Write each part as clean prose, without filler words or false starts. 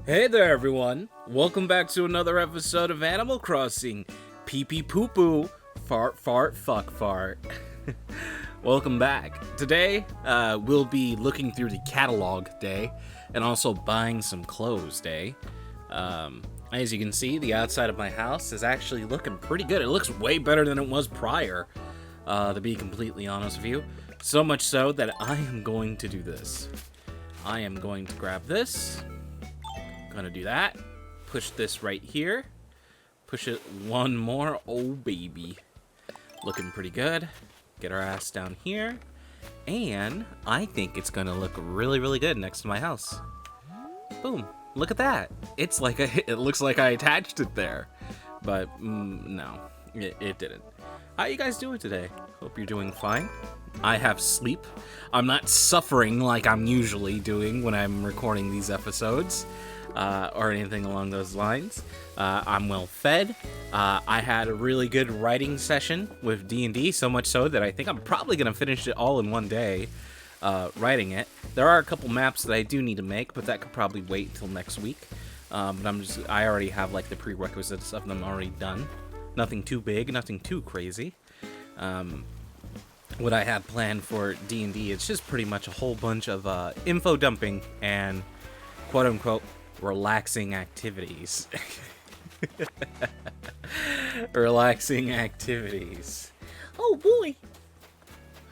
Hey there, everyone! Welcome back to another episode of Animal Crossing. Pee pee poo poo, fart fart fuck fart. Welcome back. Today, we'll be looking through the catalog day and also buying some clothes day. As you can see, the outside of my house is actually looking pretty good. It looks way better than it was prior, to be completely honest with you. So much so that I am going to do this. I am going to grab this. Gonna do that. Push this right here. Push it one more. Oh, baby. Looking pretty good. Get our ass down here. And I think it's gonna look really, really good next to my house. Boom. Look at that. It's like it looks like I attached it there. But no, it didn't. How you guys doing today? Hope you're doing fine. I have sleep. I'm not suffering like I'm usually doing when I'm recording these episodes. Or anything along those lines. I'm well fed. I had a really good writing session with D&D, so much so that I think I'm probably going to finish it all in one day, writing it. There are a couple maps that I do need to make, but that could probably wait until next week. But I already have like the prerequisites of them already done. Nothing too big, nothing too crazy. What I have planned for D&D, it's just pretty much a whole bunch of info dumping and quote-unquote relaxing activities. Relaxing activities. Oh boy,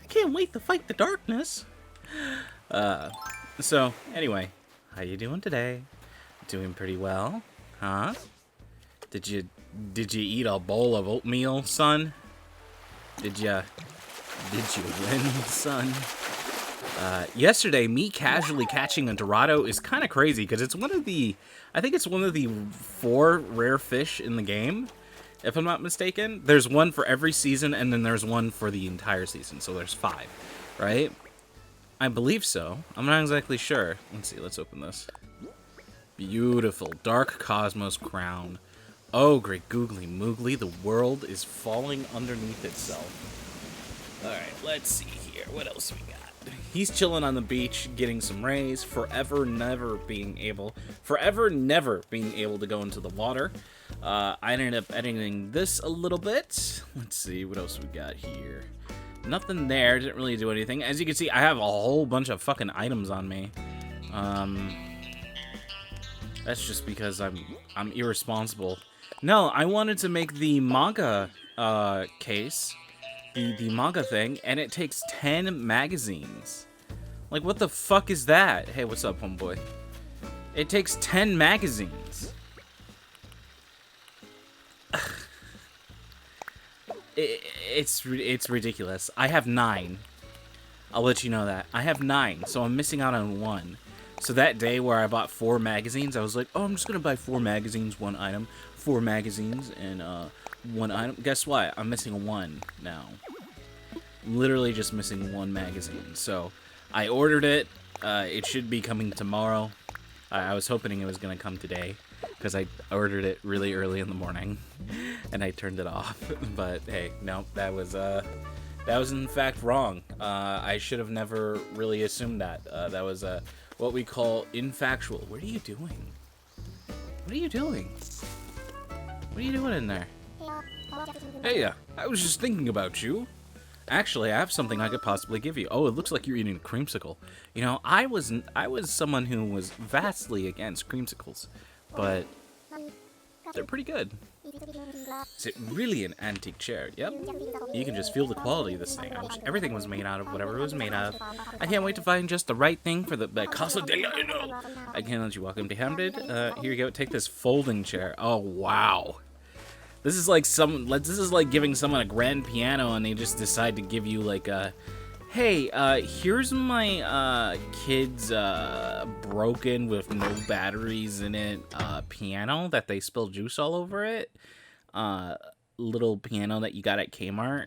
I can't wait to fight the darkness. So anyway, how you doing today? Doing pretty well, huh? Did you eat a bowl of oatmeal, son? Did you win, son? Yesterday, me casually catching a Dorado is kind of crazy because it's I think it's one of the 4 rare fish in the game, if I'm not mistaken. There's one for every season, and then there's one for the entire season, so there's 5, right? I believe so. I'm not exactly sure. Let's see, let's open this. Beautiful, Dark Cosmos Crown. Oh, great googly moogly, the world is falling underneath itself. Alright, let's see here. What else we got? He's chilling on the beach, getting some rays, forever never being able to go into the water. I ended up editing this a little bit. Let's see, what else we got here? Nothing there, didn't really do anything. As you can see, I have a whole bunch of fucking items on me. That's just because I'm irresponsible. No, I wanted to make the manga case. The manga thing, and it takes 10 magazines. Like, what the fuck is that? Hey, what's up, homeboy? It takes 10 magazines. It's ridiculous. I have 9. I'll let you know that. I have 9, so I'm missing out on 1. So that day where I bought 4 magazines, I was like, oh, I'm just gonna buy 4 magazines, 1 item. 4 magazines, and 1 item. Guess what? I'm missing 1 now. Literally just missing 1 magazine. So I ordered it. It should be coming tomorrow. I was hoping it was going to come today because I ordered it really early in the morning and I turned it off. But hey, no, that was in fact wrong. I should have never really assumed that. That was what we call infactual. What are you doing? What are you doing? What are you doing in there? Hey, I was just thinking about you. Actually, I have something I could possibly give you. Oh, it looks like you're eating a creamsicle. You know, I was someone who was vastly against creamsicles, but they're pretty good. Is it really an antique chair? Yep. You can just feel the quality of this thing. I wish everything was made out of whatever it was made out of. I can't wait to find just the right thing for the Casa de Lino. I can't let you walk empty-handed. Here you go. Take this folding chair. Oh, wow. This is like giving someone a grand piano and they just decide to give you like a, hey, here's my kid's broken with no batteries in it piano that they spilled juice all over it. Little piano that you got at Kmart.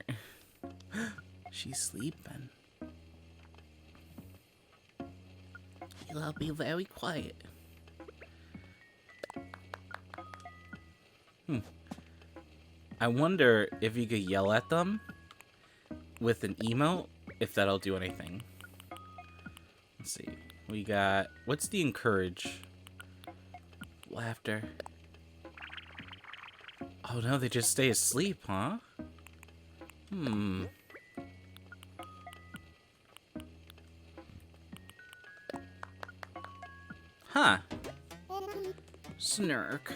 She's sleeping. I'll be very quiet. I wonder if you could yell at them with an emote, if that'll do anything. Let's see. We got... What's the encourage? laughter. Oh no, they just stay asleep, huh? Hmm. Huh. Snark.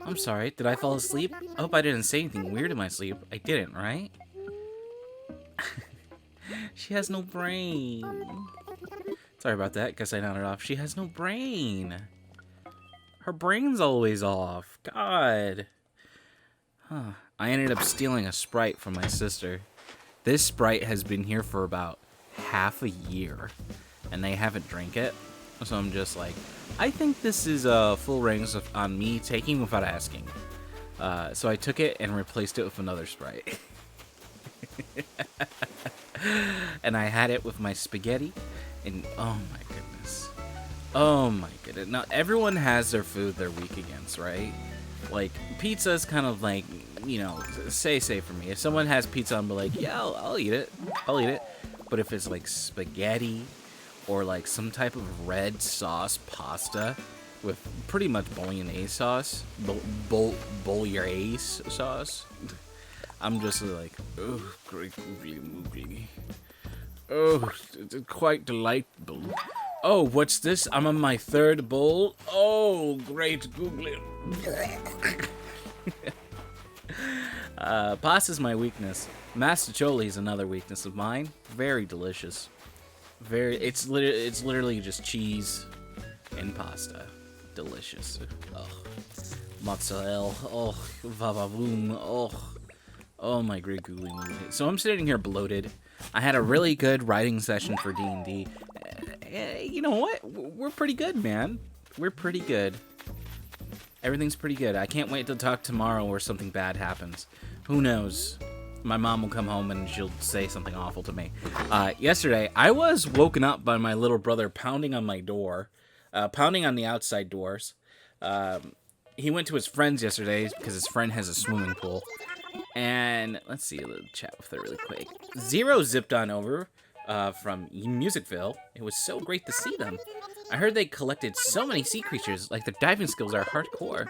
I'm sorry, did I fall asleep? I hope I didn't say anything weird in my sleep. I didn't, right? She has no brain. Sorry about that, guess I nodded off. She has no brain. Her brain's always off. God. Huh. I ended up stealing a Sprite from my sister. This Sprite has been here for about half a year, and they haven't drank it. So I'm just like, I think this is full rings on me taking without asking. So I took it and replaced it with another Sprite. And I had it with my spaghetti, and oh my goodness. Oh my goodness. Now, everyone has their food they're weak against, right? Like, pizza is kind of like, you know, say for me. If someone has pizza, I'm like, yeah, I'll eat it. I'll eat it. But if it's like spaghetti or like some type of red sauce pasta with pretty much bolognese sauce, bolognese sauce, I'm just like, oh, great googly moogly. Oh, it's quite delightful. Oh, what's this? I'm on my third bowl. Oh, great googly. Pasta's my weakness. Mastacholi is another weakness of mine. Very delicious. It's literally just cheese and pasta. Delicious. Oh, mozzarella. Oh, vavavoom. Oh my great googly moogly. So I'm sitting here bloated. I had a really good writing session for D&D. You know what? We're pretty good, man. We're pretty good. Everything's pretty good. I can't wait to talk tomorrow where something bad happens. Who knows? My mom will come home and she'll say something awful to me. Yesterday, I was woken up by my little brother pounding on my door. Pounding on the outside doors. He went to his friend's yesterday because his friend has a swimming pool. And let's see, let's chat with her really quick. Zero zipped on over from Musicville. It was so great to see them. I heard they collected so many sea creatures, like their diving skills are hardcore.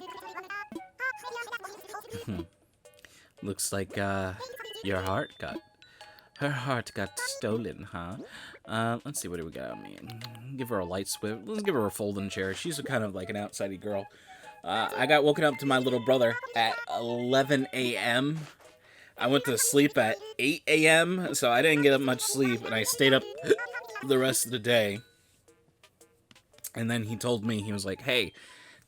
Looks like her heart got stolen, huh? Let's see, what do we got? I mean, give her a light swift. Let's give her a folding chair. She's kind of like an outsidey girl. I got woken up to my little brother at 11 a.m. I went to sleep at 8 a.m., so I didn't get up much sleep, and I stayed up the rest of the day. And then he told me, he was like, hey,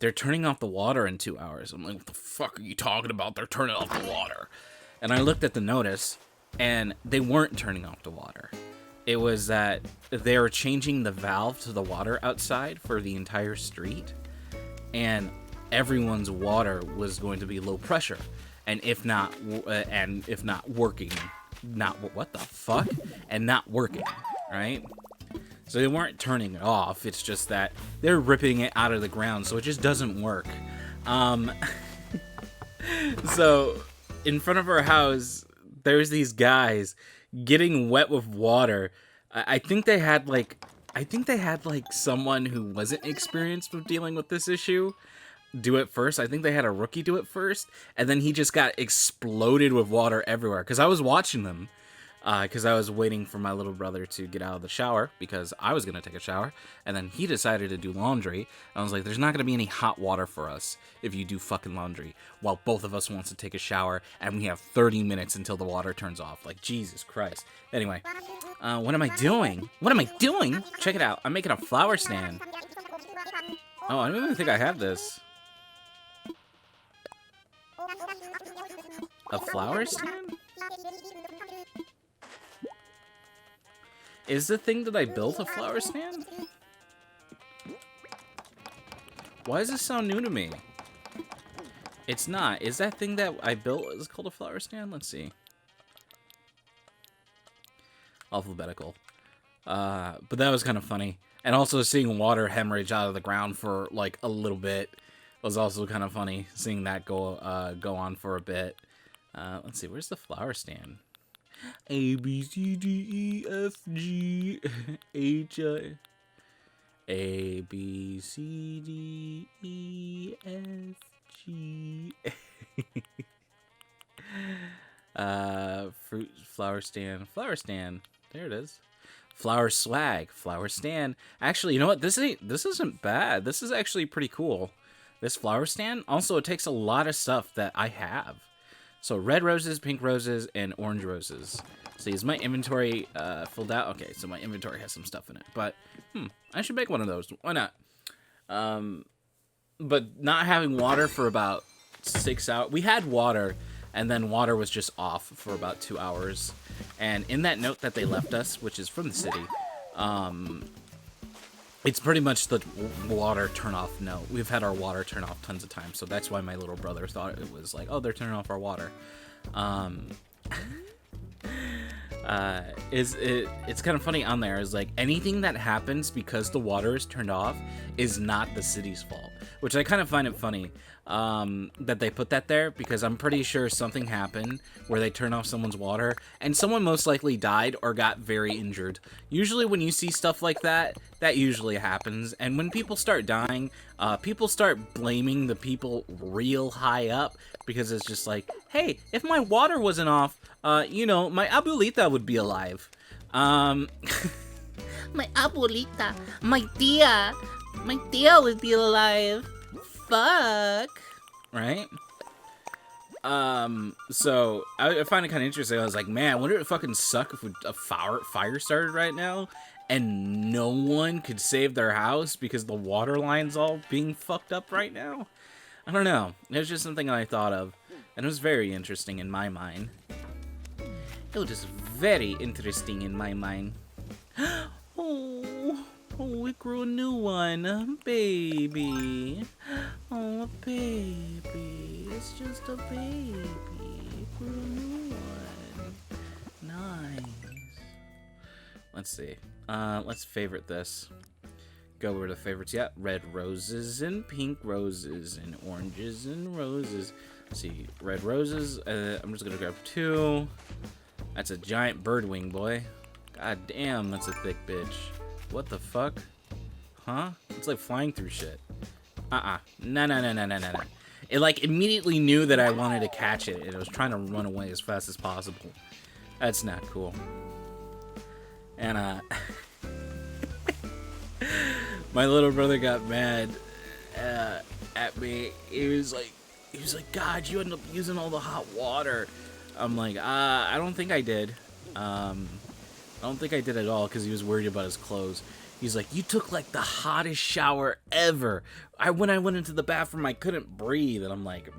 they're turning off the water in 2 hours. I'm like, what the fuck are you talking about? They're turning off the water. And I looked at the notice, and they weren't turning off the water. It was that they were changing the valve to the water outside for the entire street, and everyone's water was going to be low pressure. And if not working, what the fuck? And not working, right? So they weren't turning it off. It's just that they're ripping it out of the ground, so it just doesn't work. So in front of our house, there's these guys getting wet with water. I think they had like someone who wasn't experienced with dealing with this issue do it first. I think they had a rookie do it first, and then he just got exploded with water everywhere. Because I was watching them, because I was waiting for my little brother to get out of the shower, because I was going to take a shower, and then he decided to do laundry. I was like, there's not going to be any hot water for us if you do fucking laundry, while both of us wants to take a shower, and we have 30 minutes until the water turns off. Like, Jesus Christ. Anyway, what am I doing? What am I doing? Check it out. I'm making a flower stand. Oh, I don't even think I have this. A flower stand? Is the thing that I built a flower stand? Why does this sound new to me? It's not. Is that thing that I built is called a flower stand? Let's see. Alphabetical. But that was kind of funny. And also seeing water hemorrhage out of the ground for like a little bit was also kind of funny. Seeing that go on for a bit. Let's see, where's the flower stand? A, B, C, D, E, F, G, H, I. A, B, C, D, E, F, G. Fruit, flower stand, flower stand. There it is. Flower swag, flower stand. Actually, you know what? This isn't bad. This is actually pretty cool. This flower stand. Also, it takes a lot of stuff that I have. So red roses, pink roses, and orange roses. See, is my inventory filled out? Okay, so my inventory has some stuff in it. But, I should make one of those. Why not? But not having water for about 6 hours. We had water, and then water was just off for about 2 hours. And in that note that they left us, which is from the city, it's pretty much the water turn off note. We've had our water turn off tons of times, so that's why my little brother thought it was like, oh, they're turning off our water. It's kind of funny on there is like anything that happens because the water is turned off is not the city's fault, which I kind of find it funny that they put that there, because I'm pretty sure something happened where they turned off someone's water and someone most likely died or got very injured. Usually when you see stuff like that, that usually happens. And when people start dying, people start blaming the people real high up, because it's just like, hey, if my water wasn't off, you know, my abuelita would be alive. My abuelita, my tia would be alive. Fuck. Right? So I find it kind of interesting. I was like, man, wouldn't it fucking suck if a fire started right now and no one could save their house because the water line's all being fucked up right now? I don't know. It was just something I thought of, and it was very interesting in my mind. It was just very interesting in my mind. Oh, it grew a new one. Baby. Oh, a baby. It's just a baby. It grew a new one. Nice. Let's see. Let's favorite this. Go over to favorites. Yeah, red roses and pink roses and oranges and roses. Let's see, red roses. I'm just gonna grab 2. That's a giant bird wing, boy. God damn, that's a thick bitch. What the fuck? Huh? It's like flying through shit. No. It like immediately knew that I wanted to catch it, and it was trying to run away as fast as possible. That's not cool. And my little brother got mad at me. He was like, God, you ended up using all the hot water. I'm like, I don't think I did. I don't think I did at all, because he was worried about his clothes. He's like, you took like the hottest shower ever. When I went into the bathroom, I couldn't breathe. And I'm like,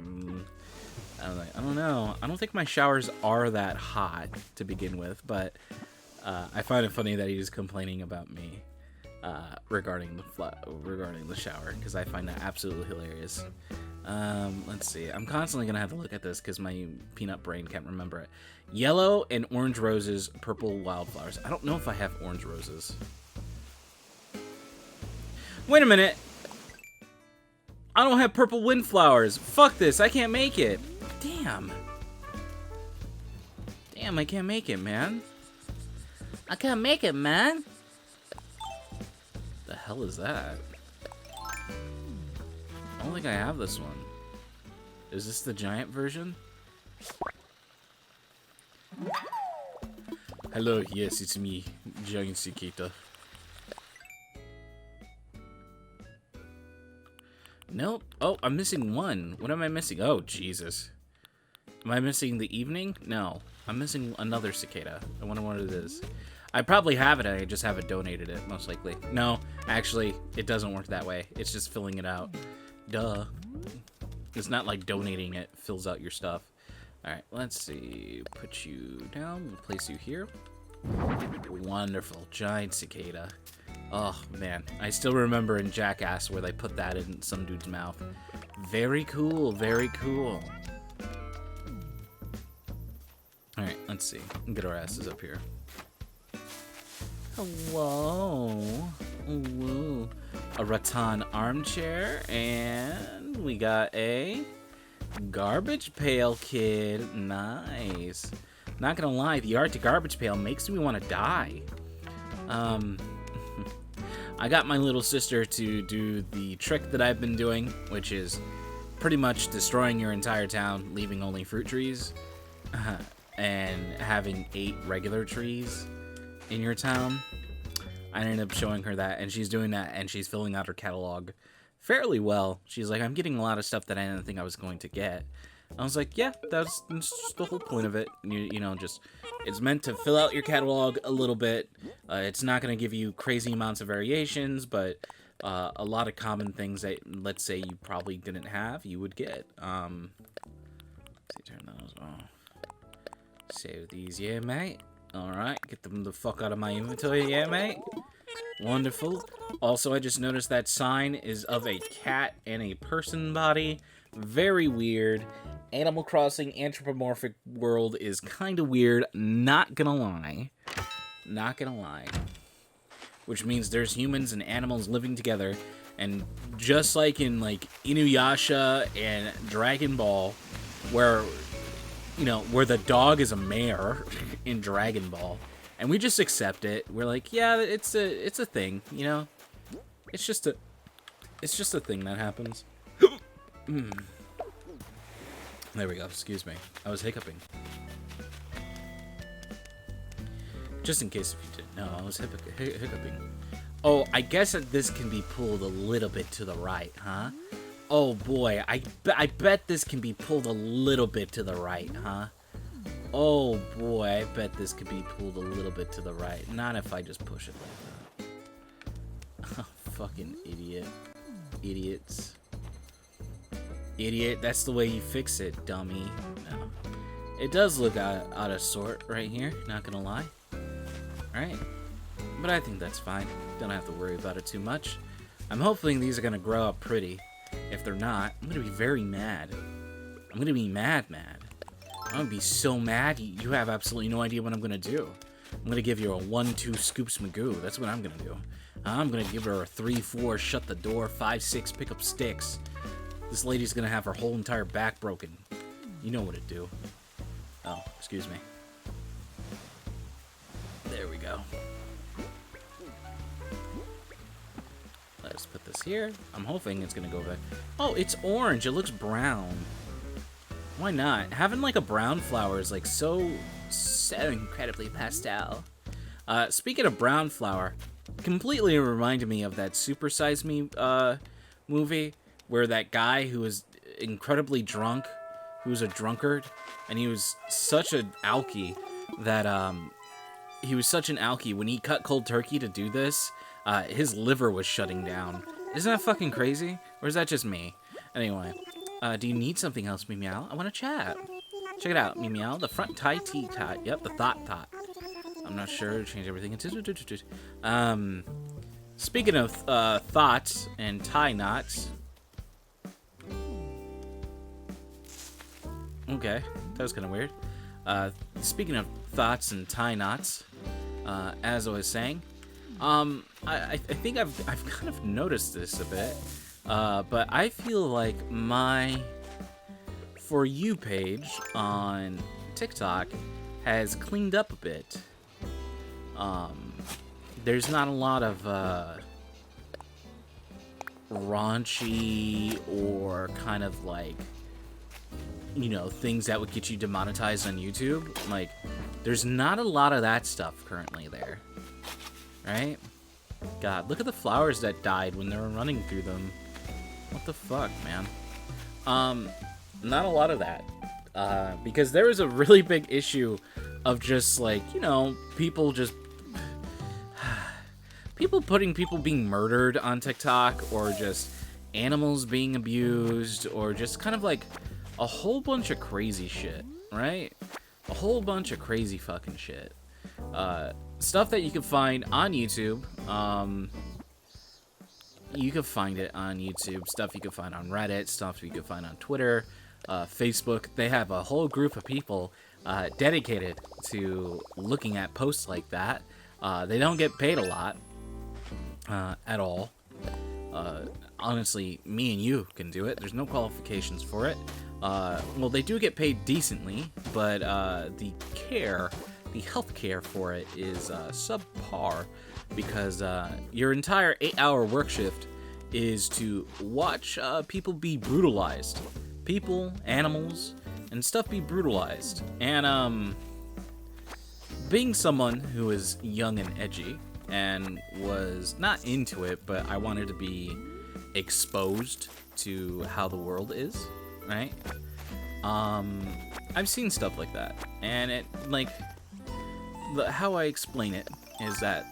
I don't know. I don't think my showers are that hot to begin with, but I find it funny that he's complaining about me regarding the shower, because I find that absolutely hilarious. Let's see. I'm constantly gonna have to look at this because my peanut brain can't remember it. Yellow and orange roses, purple wildflowers. I don't know if I have orange roses. Wait a minute. I don't have purple windflowers. Fuck this. I can't make it. Damn. Damn, I can't make it, man. I can't make it, man. The hell is that? I don't think I have this one. Is this the giant version? Hello, yes, it's me, Giant Cicada. Nope. Oh, I'm missing one. What am I missing? Oh, Jesus. Am I missing the evening? No. I'm missing another cicada. I wonder what it is. I probably have it, I just haven't donated it, most likely. No, actually, it doesn't work that way. It's just filling it out. Duh. It's not like donating it fills out your stuff. Alright, let's see. Put you down. We'll place you here. Wonderful. Giant cicada. Oh, man. I still remember in Jackass where they put that in some dude's mouth. Very cool. Very cool. Alright, let's see. Get our asses up here. Hello. Ooh. A rattan armchair. And we got a garbage pail kid. Nice. Not gonna lie, the art to garbage pail makes me want to die. I got my little sister to do the trick that I've been doing, which is pretty much destroying your entire town, leaving only fruit trees, and having 8 regular trees in your town. I ended up showing her that, and she's doing that, and she's filling out her catalog fairly well. She's like, I'm getting a lot of stuff that I didn't think I was going to get. I was like, yeah, that's the whole point of it. You know, just, it's meant to fill out your catalog a little bit. It's not going to give you crazy amounts of variations, but a lot of common things that, let's say, you probably didn't have, you would get. Let's see, turn those off. Save these, yeah, mate. Alright, get them the fuck out of my inventory, yeah, mate. Wonderful. Also, I just noticed that sign is of a cat and a person body. Very weird. Animal Crossing anthropomorphic world is kind of weird, not gonna lie. Not gonna lie. Which means there's humans and animals living together, and just like in like Inuyasha and Dragon Ball, where, you know, where the dog is a mayor in Dragon Ball, and we just accept it. We're like, yeah, it's a thing, you know. It's just a thing that happens. There we go. Excuse me. I was hiccuping. Just in case if you didn't know, I was hiccuping. Oh, I guess that this can be pulled a little bit to the right, huh? Oh boy, I bet this can be pulled a little bit to the right, huh? Oh boy, I bet this could be pulled a little bit to the right. Not if I just push it like that. Fucking idiot. Idiots. Idiot, that's the way you fix it, dummy. No. It does look out of sort right here, not gonna lie. Alright. But I think that's fine. Don't have to worry about it too much. I'm hoping these are gonna grow up pretty. If they're not, I'm gonna be very mad. I'm gonna be mad. I'm gonna be so mad, you have absolutely no idea what I'm gonna do. I'm gonna give you a 1-2 scoops magoo. That's what I'm gonna do. I'm gonna give her a 3-4 shut the door, 5-6 pick up sticks. This lady's gonna have her whole entire back broken. You know what to do. Oh, excuse me. There we go. Let's put this here. I'm hoping it's gonna go back. Oh, it's orange. It looks brown. Why not? Having like a brown flower is like so incredibly pastel. Speaking of brown flower, completely reminded me of that Super Size Me movie where that guy who was incredibly drunk, who was a drunkard, and he was such an alky that when he cut cold turkey to do this, his liver was shutting down. Isn't that fucking crazy? Or is that just me? Anyway, do you need something else, Meow? I want to chat. Check it out, Meow. The front tie T-tot. Yep, the thought. I'm not sure. Change everything into. Speaking of thoughts and tie knots. Okay, that was kind of weird. Speaking of thoughts and tie knots, as I was saying, I think I've kind of noticed this a bit, but I feel like my For You page on TikTok has cleaned up a bit. There's not a lot of raunchy or kind of like, you know, things that would get you demonetized on YouTube. Like, there's not a lot of that stuff currently there. Right? God, look at the flowers that died when they were running through them. What the fuck, man? Not a lot of that. Because there was a really big issue of just, like, you know, people putting people being murdered on TikTok, or just animals being abused, or just kind of like a whole bunch of crazy shit, right? A whole bunch of crazy fucking shit. Stuff that you can find on YouTube. You can find it on YouTube. Stuff you can find on Reddit. Stuff you can find on Twitter, Facebook. They have a whole group of people dedicated to looking at posts like that. They don't get paid a lot at all. Honestly, me and you can do it. There's no qualifications for it. Well, they do get paid decently, but the health care for it is subpar. because your entire 8-hour work shift is to watch people be brutalized. People, animals, and stuff be brutalized. And being someone who is young and edgy and was not into it, but I wanted to be exposed to how the world is, right? I've seen stuff like that, and it, like, how I explain it is that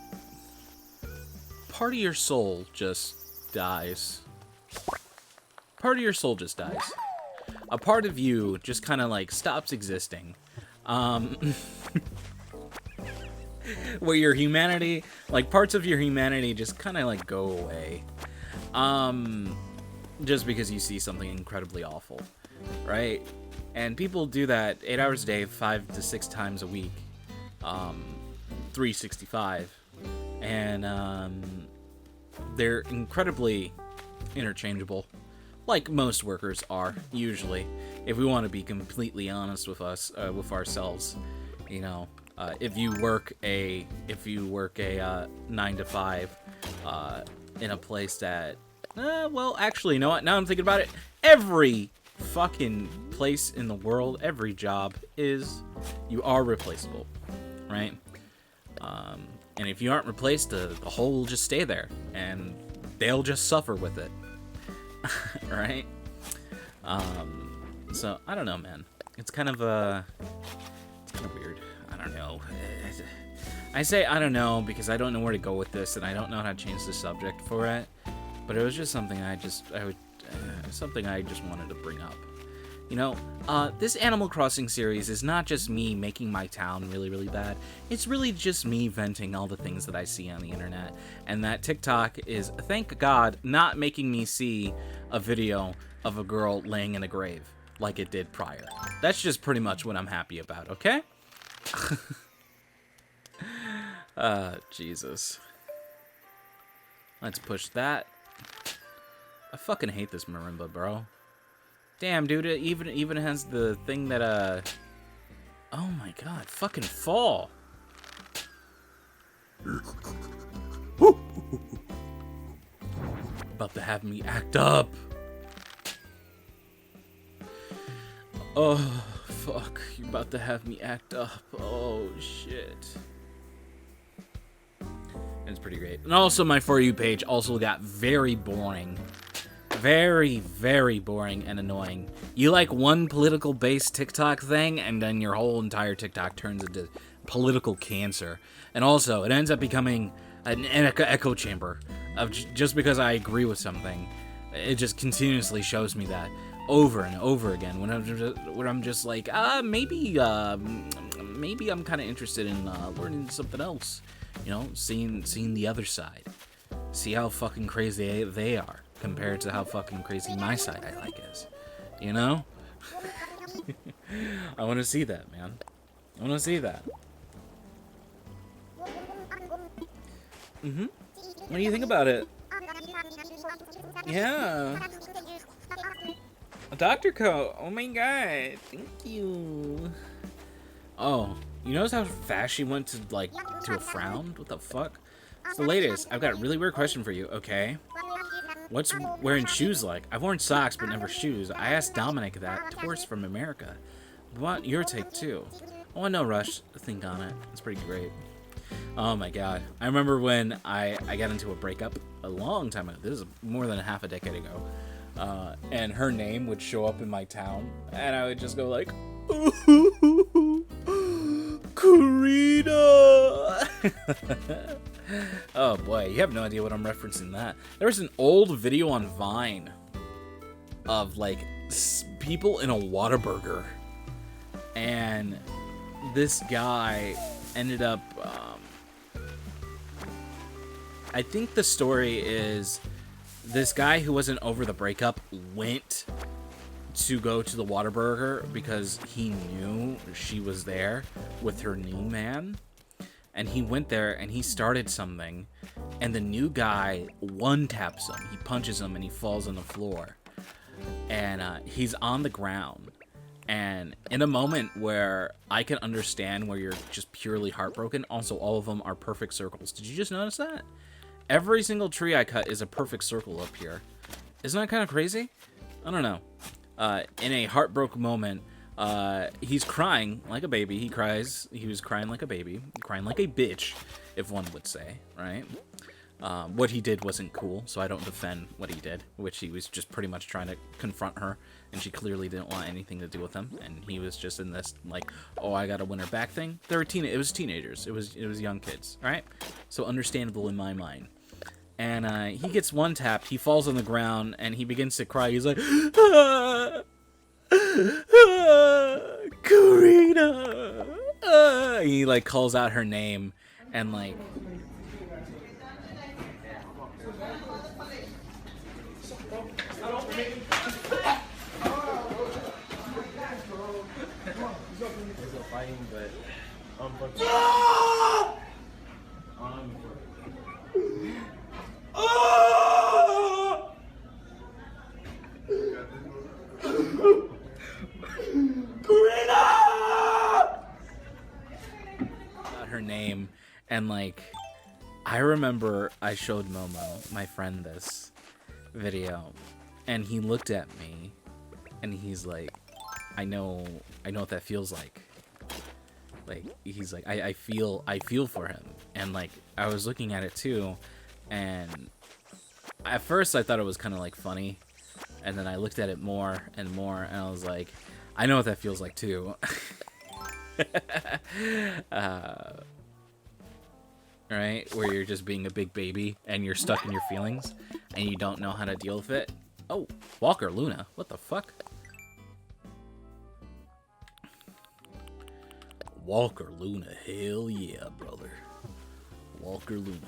part of your soul just dies. Part of your soul just dies. A part of you just kind of, like, stops existing. Where your humanity, like, parts of your humanity just kind of, like, go away. Just because you see something incredibly awful, right? And people do that 8 hours a day, 5 to 6 times a week, 365, and they're incredibly interchangeable, like most workers are usually. If we want to be completely honest with with ourselves, you know, if you work a 9 to 5 in a place that, well, actually, you know what? Now I'm thinking about it. Every fucking place in the world, every job you are replaceable, right? And if you aren't replaced, the hole will just stay there, and they'll just suffer with it, right? So I don't know, man. It's kind of weird. I don't know. I say I don't know because I don't know where to go with this, and I don't know how to change the subject for it. But it was just something something I just wanted to bring up. You know, this Animal Crossing series is not just me making my town really, really bad. It's really just me venting all the things that I see on the internet. And that TikTok is, thank God, not making me see a video of a girl laying in a grave like it did prior. That's just pretty much what I'm happy about, okay? Jesus. Let's push that. I fucking hate this marimba, bro. Damn, dude, it even has the thing that, oh my god, fucking fall. About to have me act up. Oh, fuck, you're about to have me act up. Oh, shit. It's pretty great. And also, my For You page also got very boring. Very, very boring and annoying. You like one political-based TikTok thing, and then your whole entire TikTok turns into political cancer. And also, it ends up becoming an echo chamber of just because I agree with something. It just continuously shows me that over and over again. When I'm just like, maybe I'm kind of interested in learning something else. You know, seeing the other side. See how fucking crazy they are compared to how fucking crazy my side I like is. You know? I want to see that, man. I want to see that. What do you think about it? Yeah. A doctor coat. Oh my god. Thank you. Oh, you notice how fast she went to, like, to a frown? What the fuck? It's the latest. I've got a really weird question for you, okay? What's wearing shoes like? I've worn socks, but never shoes. I asked Dominic that. Tourist from America. I want your take, too. Oh, no rush. Think on it. It's pretty great. Oh, my God. I remember when I got into a breakup a long time ago. This is more than half a decade ago. And her name would show up in my town. And I would just go like, Karina! Oh boy, you have no idea what I'm referencing that. There's an old video on Vine of like people in a Whataburger, and this guy ended up I think the story is this guy who wasn't over the breakup went to go to the Whataburger because he knew she was there with her new man. And he went there and he started something, and the new guy one-taps him. He punches him and he falls on the floor. And he's on the ground. And in a moment where I can understand where you're just purely heartbroken, also all of them are perfect circles. Did you just notice that? Every single tree I cut is a perfect circle up here. Isn't that kind of crazy? I don't know. In a heartbroken moment, he's crying like a baby. He was crying like a baby. Crying like a bitch, if one would say, right? What he did wasn't cool, so I don't defend what he did, which he was just pretty much trying to confront her, and she clearly didn't want anything to do with him, and he was just in this, like, oh, I gotta win her back thing. It was teenagers. It was young kids, all right? So understandable in my mind. And he gets one tapped, he falls on the ground, and he begins to cry. He's like, ah, ah, Karina. Ah. He, like, calls out her name, and, like... her name, and like I remember I showed Momo, my friend, this video, and he looked at me and he's like, I know what that feels like. Like, he's like, I feel for him. And like I was looking at it too, and at first I thought it was kind of like funny, and then I looked at it more and more, and I was like, I know what that feels like too. Right? Where you're just being a big baby and you're stuck in your feelings and you don't know how to deal with it. Oh, Walker Luna. What the fuck? Walker Luna. Hell yeah, brother. Walker Luna.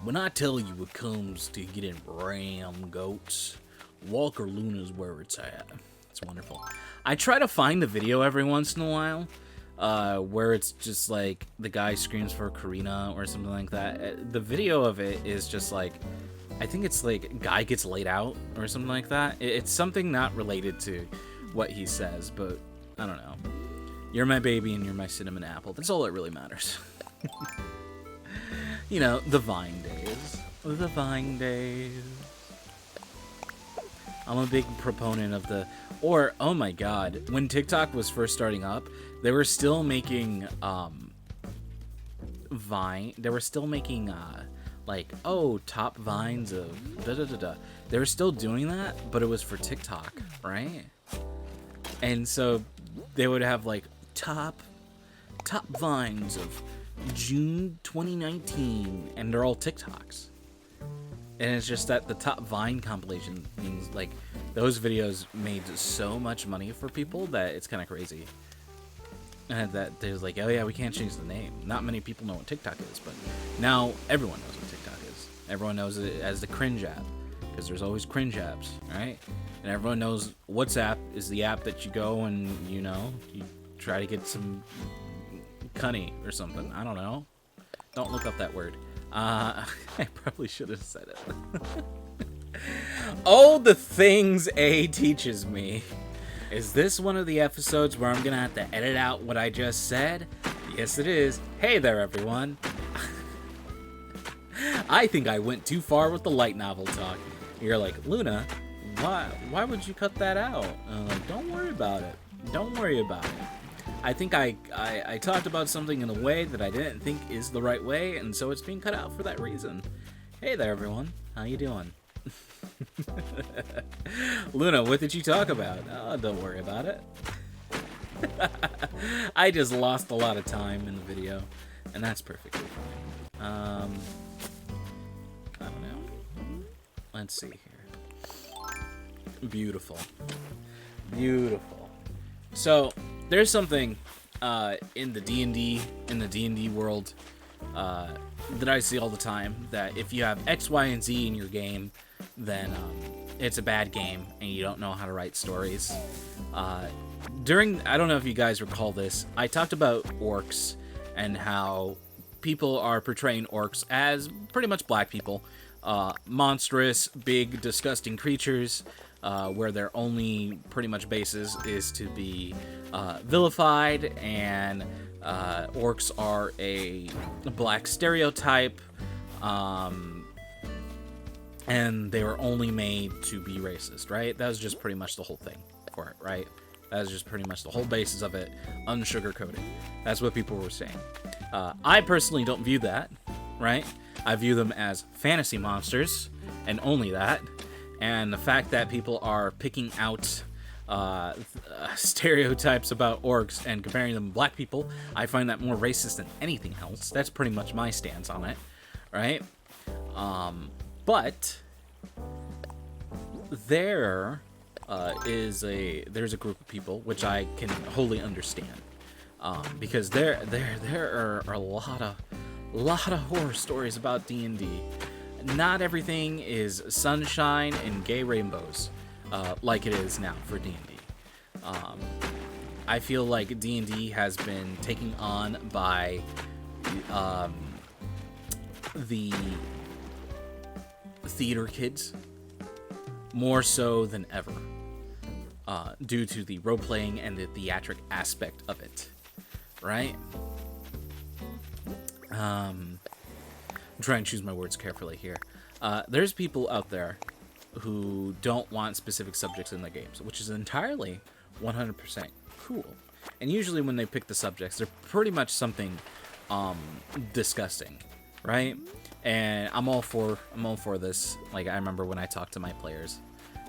When I tell you it comes to getting ram goats, Walker Luna's where it's at. It's wonderful. I try to find the video every once in a while. Where it's just like the guy screams for Karina or something like that. The video of it is just like, I think it's like guy gets laid out or something like that. It's something not related to what he says, but I don't know. You're my baby and you're my cinnamon apple. That's all that really matters. You know, the Vine days. The Vine days. I'm a big proponent of the... Or, oh my god, when TikTok was first starting up, they were still making, Vine... They were still making, like, oh, top vines of da-da-da-da. They were still doing that, but it was for TikTok, right? And so they would have, like, top vines of June 2019, and they're all TikToks. And it's just that the top Vine compilation things, like, those videos made so much money for people that it's kind of crazy. And that there's like, oh yeah, we can't change the name. Not many people know what TikTok is, but now everyone knows what TikTok is. Everyone knows it as the cringe app, because there's always cringe apps, right? And everyone knows WhatsApp is the app that you go and, you know, you try to get some cunny or something. I don't know. Don't look up that word. I probably should have said it. Oh, the things A teaches me. Is this one of the episodes where I'm gonna have to edit out what I just said? Yes, it is. Hey there, everyone. I think I went too far with the light novel talk. You're like, Luna, why would you cut that out? And I'm like, don't worry about it. Don't worry about it. I think I talked about something in a way that I didn't think is the right way, and so it's being cut out for that reason. Hey there, everyone. How you doing? Luna, what did you talk about? Oh, don't worry about it. I just lost a lot of time in the video, and that's perfectly fine. I don't know. Let's see here. Beautiful. Beautiful. So, there's something in the D&D world that I see all the time, that if you have X, Y, and Z in your game, then it's a bad game and you don't know how to write stories. I don't know if you guys recall this, I talked about orcs and how people are portraying orcs as pretty much black people, monstrous, big, disgusting creatures, where their only pretty much basis is to be vilified, and orcs are a black stereotype, and they were only made to be racist, right? That was just pretty much the whole thing for it, right? That was just pretty much the whole basis of it, unsugar-coated. That's what people were saying. I personally don't view that, right? I view them as fantasy monsters, and only that. And the fact that people are picking out stereotypes about orcs and comparing them to black people, I find that more racist than anything else. That's pretty much my stance on it, right? But there's a group of people which I can wholly understand, because there are a lot of horror stories about D&D. Not everything is sunshine and gay rainbows, like it is now for D&D. I feel like D&D has been taken on by the theater kids more so than ever, due to the role-playing and the theatric aspect of it, right? I'm trying to choose my words carefully here. There's people out there who don't want specific subjects in their games, which is entirely 100% cool. And usually when they pick the subjects, they're pretty much something disgusting, right? And I'm all for this. Like, I remember when I talked to my players,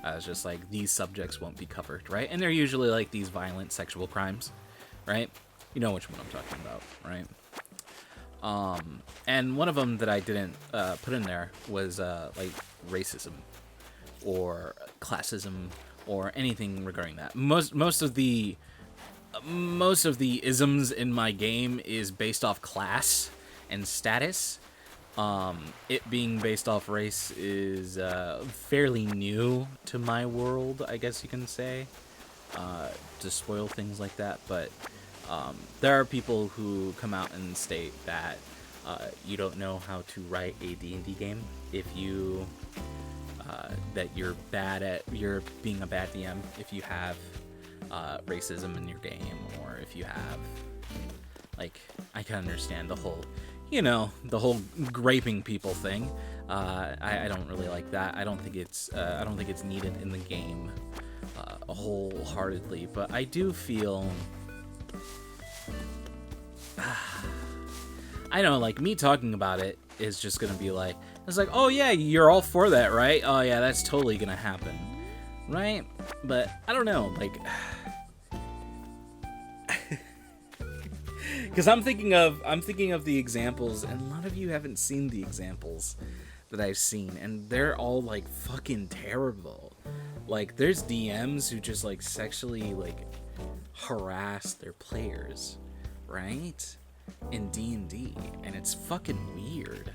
I was just like, these subjects won't be covered, right? And they're usually like these violent sexual crimes, right? You know which one I'm talking about, right? And one of them that I didn't put in there was like racism or classism or anything regarding that. Most of the isms in my game is based off class and status. It being based off race is fairly new to my world, I guess you can say, to spoil things like that. But there are people who come out and state that you don't know how to write a D&D game if you that you're being a bad DM if you have racism in your game, or if you have, like, I can understand the whole, the whole raping people thing. I don't really like that. I don't think it's needed in the game wholeheartedly, but I do feel I know, like, me talking about it is just gonna be like, it's like, oh yeah, you're all for that, right? Oh yeah, that's totally gonna happen, right? But I don't know, like, because I'm thinking of the examples, and a lot of you haven't seen the examples that I've seen, and they're all like fucking terrible. Like, there's DMs who just like sexually like harass their players, right? In D&D, and it's fucking weird.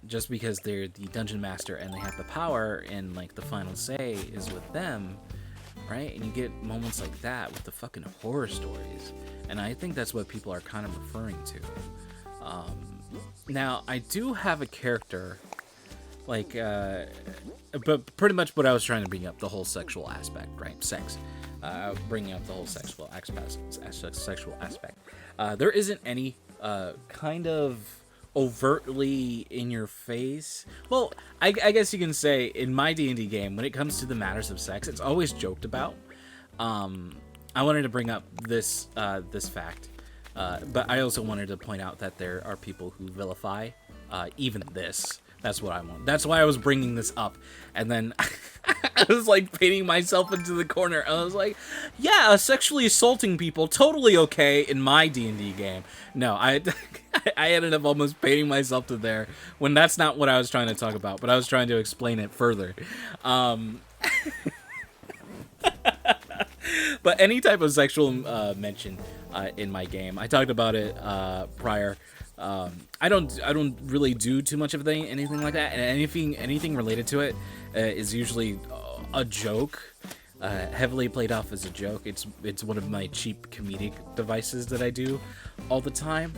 Just because they're the dungeon master and they have the power and like the final say is with them, right? And you get moments like that with the fucking horror stories, and I think that's what people are kind of referring to. Now, I do have a character, like, but pretty much what I was trying to bring up, the whole sexual aspect, right? Sex. Bringing up the whole sexual aspect. There isn't any kind of overtly in your face. Well, I guess you can say in my D&D game, when it comes to the matters of sex, it's always joked about. I wanted to bring up this fact, but I also wanted to point out that there are people who vilify even this. That's what I want. That's why I was bringing this up. And then I was like painting myself into the corner. I was like, yeah, sexually assaulting people, totally okay in my D&D game. No, I ended up almost painting myself to there when that's not what I was trying to talk about, but I was trying to explain it further. But any type of sexual mention in my game, I talked about it prior. I don't really do too much of anything like that, and anything related to it is usually a joke, heavily played off as a joke. It's one of my cheap comedic devices that I do all the time.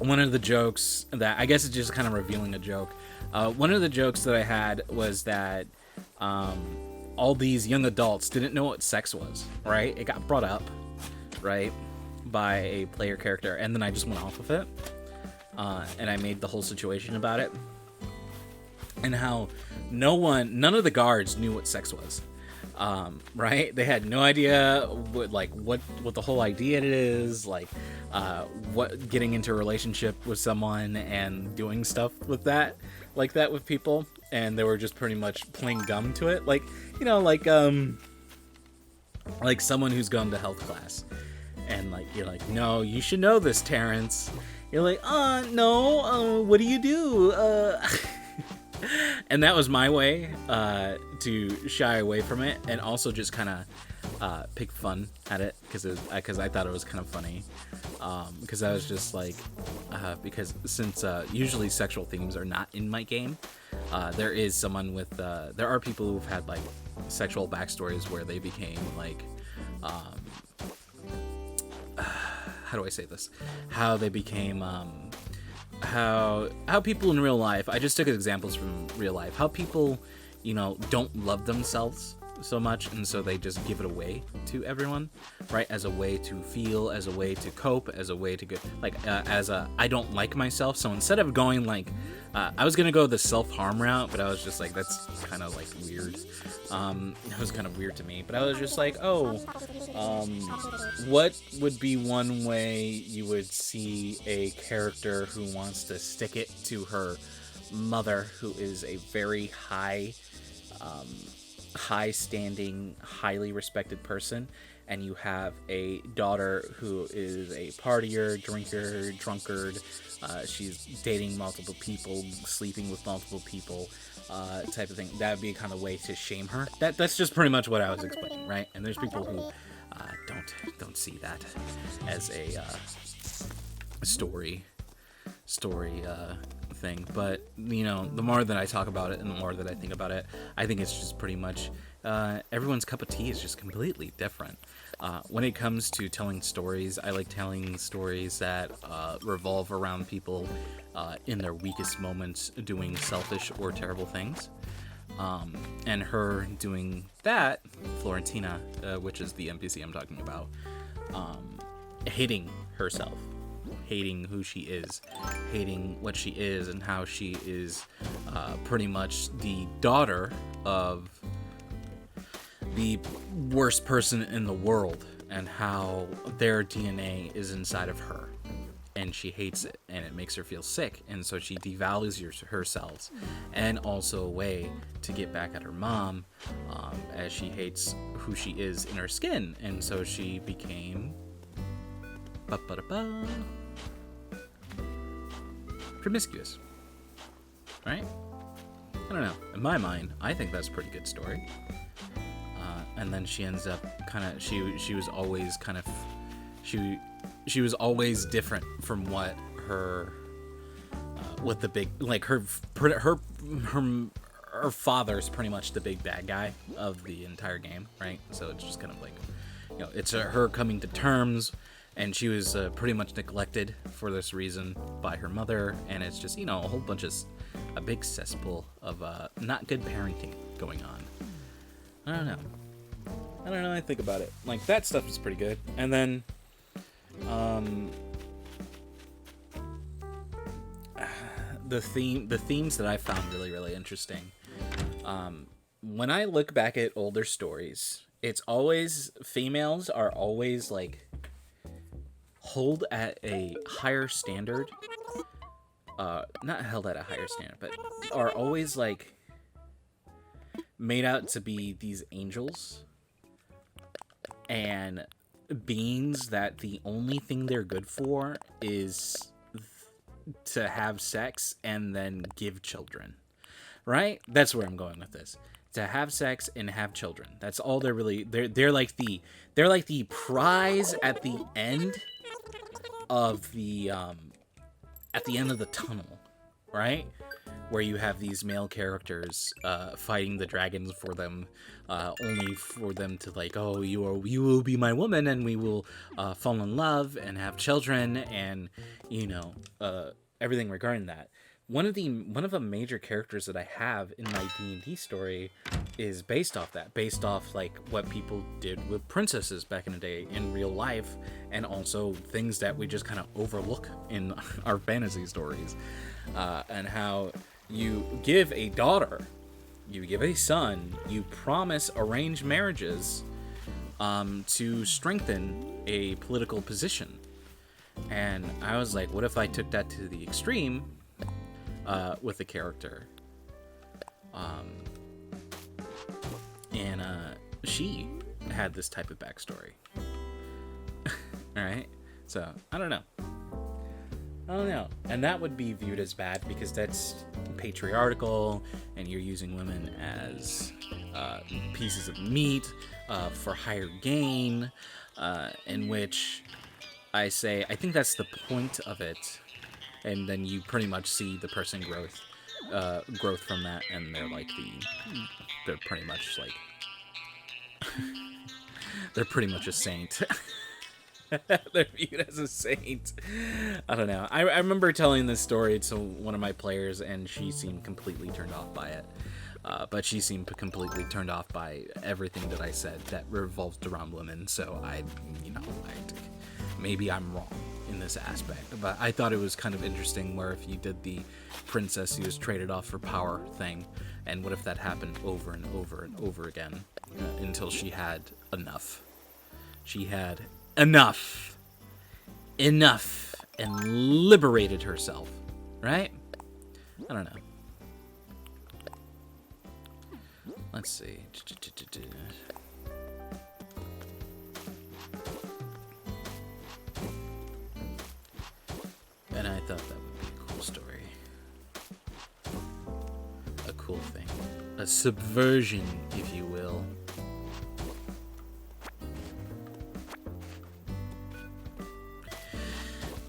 one of the jokes that, I guess it's just kind of revealing a joke. One of the jokes that I had was that all these young adults didn't know what sex was, right? It got brought up, right, by a player character, and then I just went off of it, and I made the whole situation about it, and how none of the guards knew what sex was. Right? They had no idea what the whole idea is, like, what getting into a relationship with someone and doing stuff with that, like that with people, and they were just pretty much playing dumb to it, like, you know, like someone who's gone to health class, and like you're like, no, you should know this, Terrence. You're like, no, what do you do? And that was my way to shy away from it, and also just kind of pick fun at it, because I thought it was kind of funny, because I was just like, because since usually sexual themes are not in my game, there is someone with there are people who've had like sexual backstories where they became like how do I say this? How they became how people in real life, I just took examples from real life, how people, you know, don't love themselves so much, and so they just give it away to everyone, right? As a way to feel, as a way to cope, as a way to go, like, I don't like myself, so instead of going like, I was gonna go the self-harm route, but I was just like, that's kind of like weird. It was kind of weird to me, but I was just like, what would be one way you would see a character who wants to stick it to her mother, who is a very high-standing, highly respected person, and you have a daughter who is a partier, drinker, drunkard. She's dating multiple people, sleeping with multiple people, type of thing. That would be a kind of way to shame her. That's just pretty much what I was explaining, right? And there's people who don't see that as a story thing, but you know, the more that I talk about it and the more that I think about it, I think it's just pretty much everyone's cup of tea is just completely different. When it comes to telling stories, I like telling stories that revolve around people in their weakest moments doing selfish or terrible things, and her doing that, Florentina, which is the NPC I'm talking about, hating herself, hating who she is, hating what she is, and how she is pretty much the daughter of the worst person in the world, and how their DNA is inside of her, and she hates it, and it makes her feel sick, and so she devalues herself, and also a way to get back at her mom, as she hates who she is in her skin, and so she became promiscuous, right? I don't know. In my mind, I think that's a pretty good story. And then she ends up kind of, she was always kind of, she was always different from what her, what the big, like her father's pretty much the big bad guy of the entire game, right? So it's just kind of like, you know, it's her coming to terms, and she was pretty much neglected for this reason by her mother, and it's just, you know, a whole bunch of, a big cesspool of not good parenting going on. I don't know. I think about it. Like, that stuff is pretty good. And then, the themes that I found really, really interesting. When I look back at older stories, it's always, females are always, like, hold at a higher standard. Not held at a higher standard, but are always, like, made out to be these angels and beings that the only thing they're good for is to have sex and then give children, right? That's where I'm going with this. To have sex and have children. That's all they're really, they're like the prize at the end of the tunnel, right? where you have these male characters fighting the dragons for them, only for them to like, oh, you will be my woman, and we will fall in love and have children, and you know, everything regarding that. One of the major characters that I have in my D&D story is based off that, based off like what people did with princesses back in the day in real life, and also things that we just kind of overlook in our fantasy stories, and how you give a daughter, you give a son, you promise arranged marriages to strengthen a political position. And I was like, what if I took that to the extreme with the character? And she had this type of backstory. Alright? So, I don't know. And that would be viewed as bad because that's patriarchal, and you're using women as pieces of meat for higher gain, in which I say, I think that's the point of it. And then you pretty much see the person growth from that, and they're pretty much like, they're pretty much a saint. They're viewed as a saint. I don't know. I remember telling this story to one of my players, and she seemed completely turned off by it. But she seemed completely turned off by everything that I said that revolved around women. So maybe I'm wrong in this aspect. But I thought it was kind of interesting where if you did the princess who was traded off for power thing, and what if that happened over and over and over again until she had enough. She had enough, and liberated herself, right? I don't know. Let's see. And I thought that would be a cool story. A cool thing. A subversion, if you will.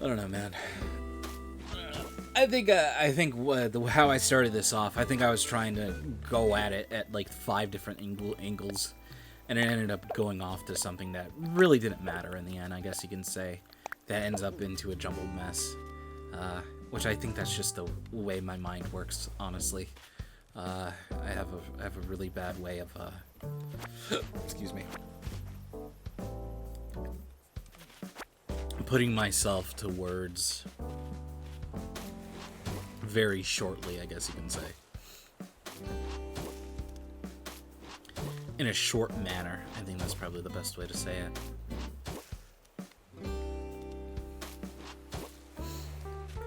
I don't know, man. I think how I started this off, I think I was trying to go at it at like 5 different angles, and it ended up going off to something that really didn't matter in the end, I guess you can say. That ends up into a jumbled mess, which I think that's just the way my mind works, honestly. I have a really bad way of excuse me, putting myself to words very shortly, I guess you can say. In a short manner. I think that's probably the best way to say it.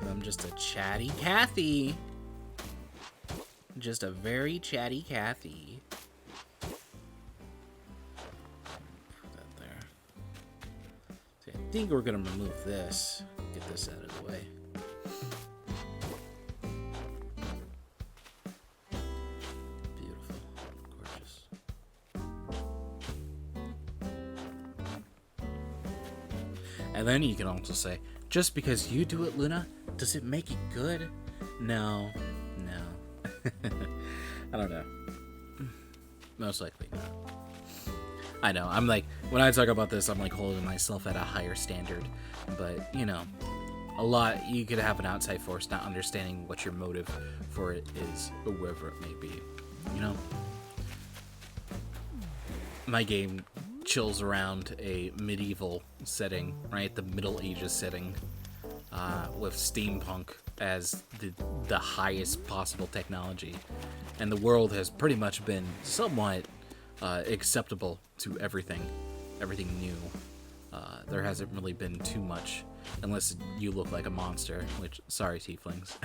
I'm just a chatty Cathy. Just a very chatty Cathy. Put that there. See, I think we're gonna remove this. Get this out of the way. Beautiful. Gorgeous. And then you can also say, just because you do it, Luna, does it make it good? No. I don't know. Most likely not. I know, I'm like, when I talk about this, I'm like holding myself at a higher standard. But, you know, you could have an outside force not understanding what your motive for it is, or wherever it may be. You know? My game chills around a medieval setting, right? The Middle Ages setting, with steampunk as the highest possible technology, and the world has pretty much been somewhat acceptable to everything new. There hasn't really been too much, unless you look like a monster, which, sorry tieflings.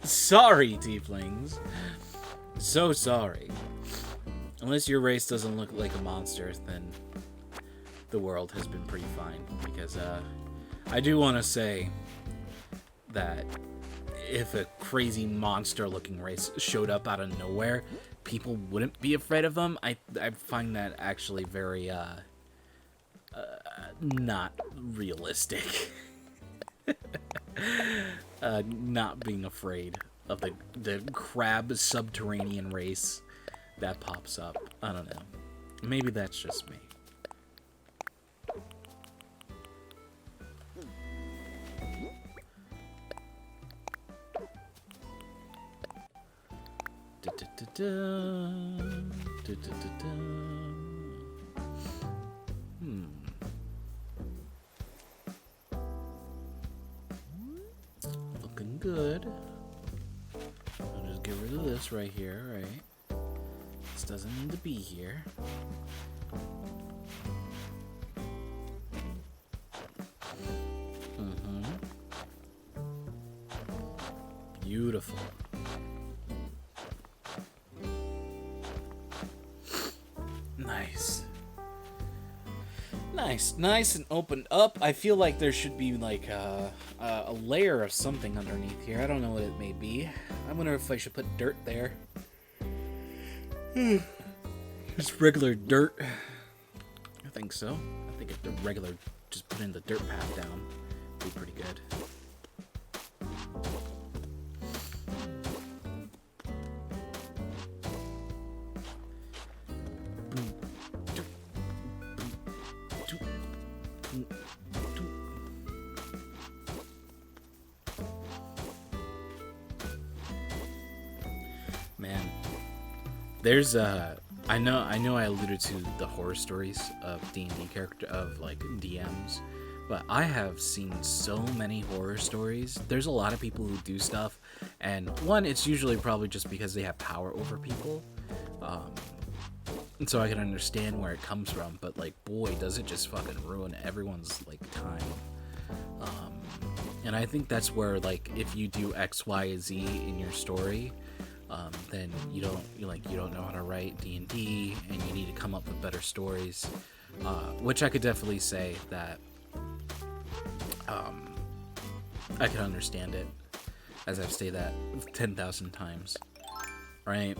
Sorry tieflings, so sorry. Unless your race doesn't look like a monster, then the world has been pretty fine, because I do want to say that if a crazy monster-looking race showed up out of nowhere, people wouldn't be afraid of them. I find that actually very not realistic. not being afraid of the crab subterranean race that pops up. I don't know. Maybe that's just me. Looking good. I'll just get rid of this right here, right? This doesn't need to be here. Beautiful. Nice. Nice and opened up. I feel like there should be like a layer of something underneath here. I don't know what it may be. I wonder if I should put dirt there. Just regular dirt. I think so. I think if the regular, just put in the dirt path down, would be pretty good. Man, there's I know I alluded to the horror stories of D&D character of like DMs, but I have seen so many horror stories. There's a lot of people who do stuff, and one, it's usually probably just because they have power over people, and so I can understand where it comes from. But like, boy, does it just fucking ruin everyone's like time. And I think that's where, like, if you do X, Y, Z in your story, then you don't know how to write D&D, and you need to come up with better stories. Which I could definitely say that I can understand it, as I've stated that 10,000 times, right?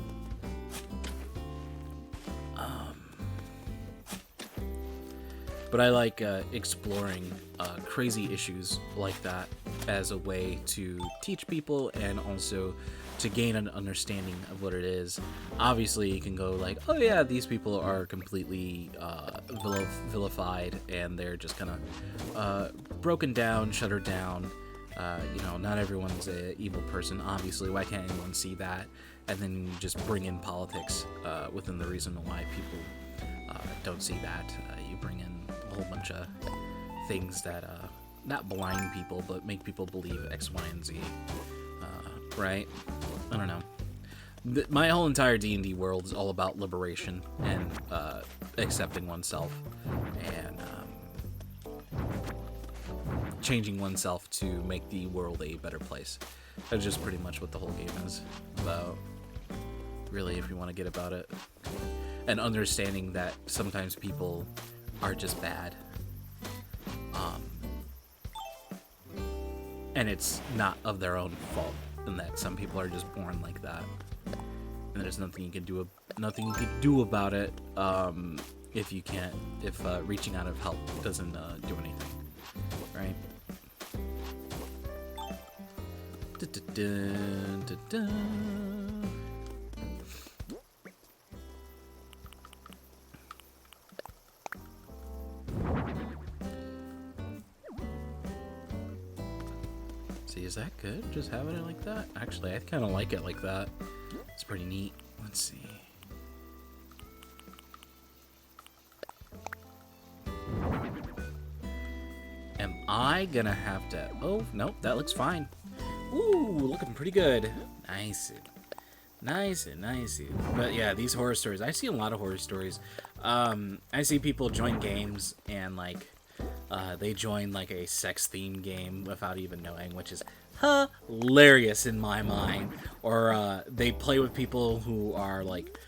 But I like exploring crazy issues like that as a way to teach people and also to gain an understanding of what it is. Obviously, you can go like, oh yeah, these people are completely vilified and they're just kind of broken down, shuttered down. Not everyone's an evil person, obviously. Why can't anyone see that? And then you just bring in politics within the reason why people don't see that. You bring in a whole bunch of things that not blind people, but make people believe X, Y, and Z. Right? I don't know. My whole entire D&D world is all about liberation and accepting oneself and changing oneself to make the world a better place. That's just pretty much what the whole game is about, really, if you want to get about it. And understanding that sometimes people are just bad. And it's not of their own fault, and that some people are just born like that. And there's nothing you can do about it if reaching out of help doesn't do anything, right? See, is that good? Just having it like that? Actually, I kind of like it like that. It's pretty neat. Let's see. Am I gonna have to... Oh, nope, that looks fine. Ooh, looking pretty good. Nice. But yeah, these horror stories. I see a lot of horror stories. I see people join games and, like, they join, like, a sex-themed game without even knowing, which is hilarious in my mind. Or they play with people who are, like,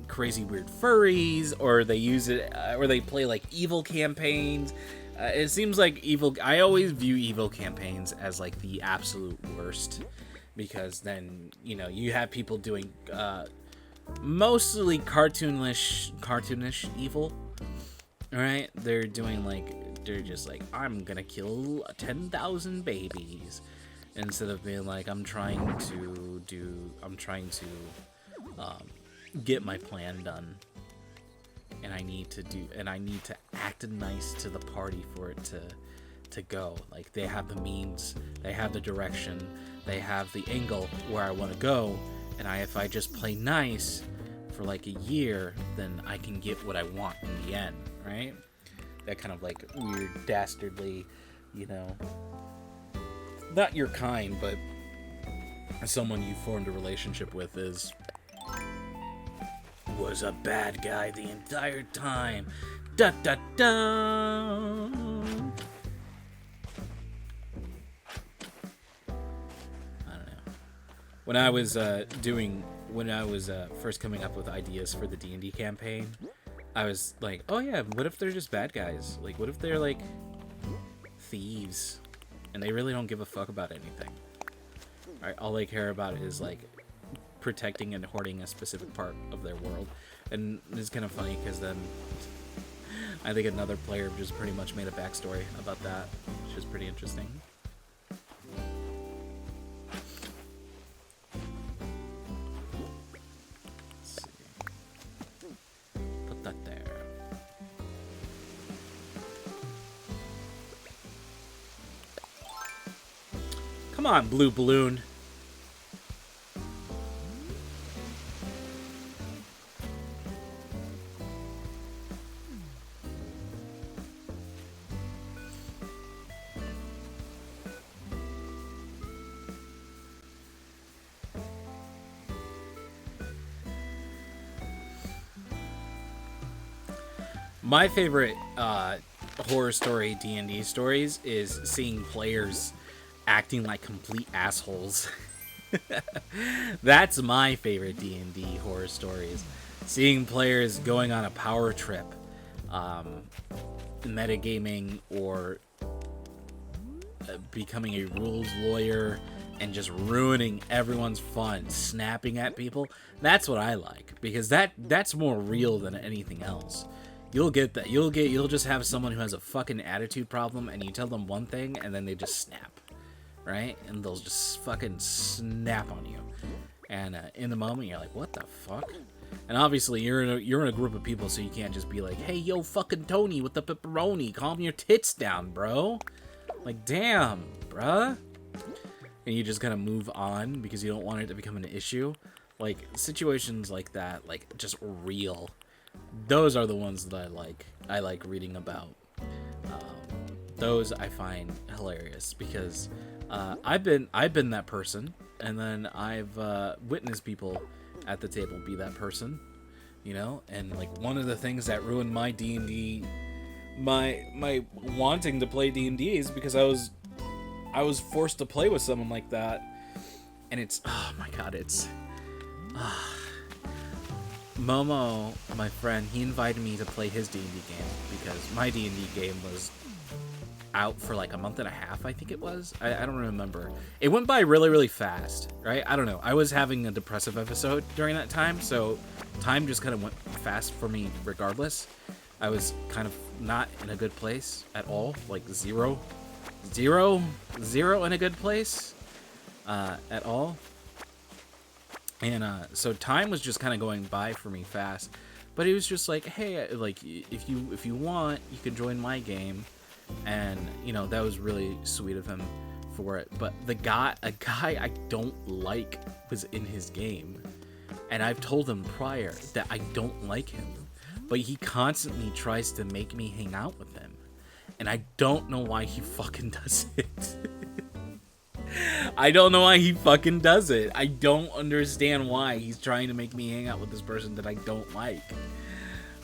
crazy weird furries, or they use it, or they play, like, evil campaigns. It seems like I always view evil campaigns as, like, the absolute worst, because then, you have people doing mostly cartoonish evil. Alright, they're just like, I'm gonna kill 10,000 babies. instead of being like, I'm trying to get my plan done, and I need to act nice to the party for it to go. Like, they have the means, they have the direction, they have the angle where I want to go, and if I just play nice for like a year, then I can get what I want in the end, right? That kind of like weird, dastardly, you know, not your kind, but someone you formed a relationship with was a bad guy the entire time. Da da da. I don't know. When I was first coming up with ideas for the D&D campaign, I was like, oh yeah, what if they're just bad guys? Like, what if they're like thieves and they really don't give a fuck about anything? All they care about is like protecting and hoarding a specific part of their world. And it's kind of funny because then I think another player just pretty much made a backstory about that, which is pretty interesting. Let's see. Put that there. Come on, blue balloon. My favorite horror story D&D stories is seeing players acting like complete assholes. That's my favorite D&D horror stories. Seeing players going on a power trip, metagaming, or becoming a rules lawyer and just ruining everyone's fun, snapping at people. That's what I like, because that's more real than anything else. You'll get that. You'll just have someone who has a fucking attitude problem, and you tell them one thing, and then they just snap, right? And they'll just fucking snap on you. And in the moment, you're like, "What the fuck?" And obviously, you're in a group of people, so you can't just be like, "Hey, yo, fucking Tony with the pepperoni, calm your tits down, bro." Like, damn, bruh. And you just kind of move on because you don't want it to become an issue. Like, situations like that, like, just real. Those are the ones that I like reading about. Those I find hilarious because I've been that person, and then I've witnessed people at the table be that person, you know. And like, one of the things that ruined my D&D, my wanting to play D&D is because I was forced to play with someone like that, and it's, oh my god, it's. Momo, my friend, he invited me to play his D&D game because my D&D game was out for like a month and a half, I think it was. I don't remember. It went by really, really fast, right? I don't know. I was having a depressive episode during that time, so time just kind of went fast for me regardless. I was kind of not in a good place at all, like zero in a good place at all. And so time was just kind of going by for me fast, but he was just like, "Hey, like, if you want, you can join my game," and you know, that was really sweet of him for it. But a guy I don't like was in his game, and I've told him prior that I don't like him, but he constantly tries to make me hang out with him, and I don't know why he fucking does it. I don't know why he fucking does it. I don't understand why he's trying to make me hang out with this person that I don't like.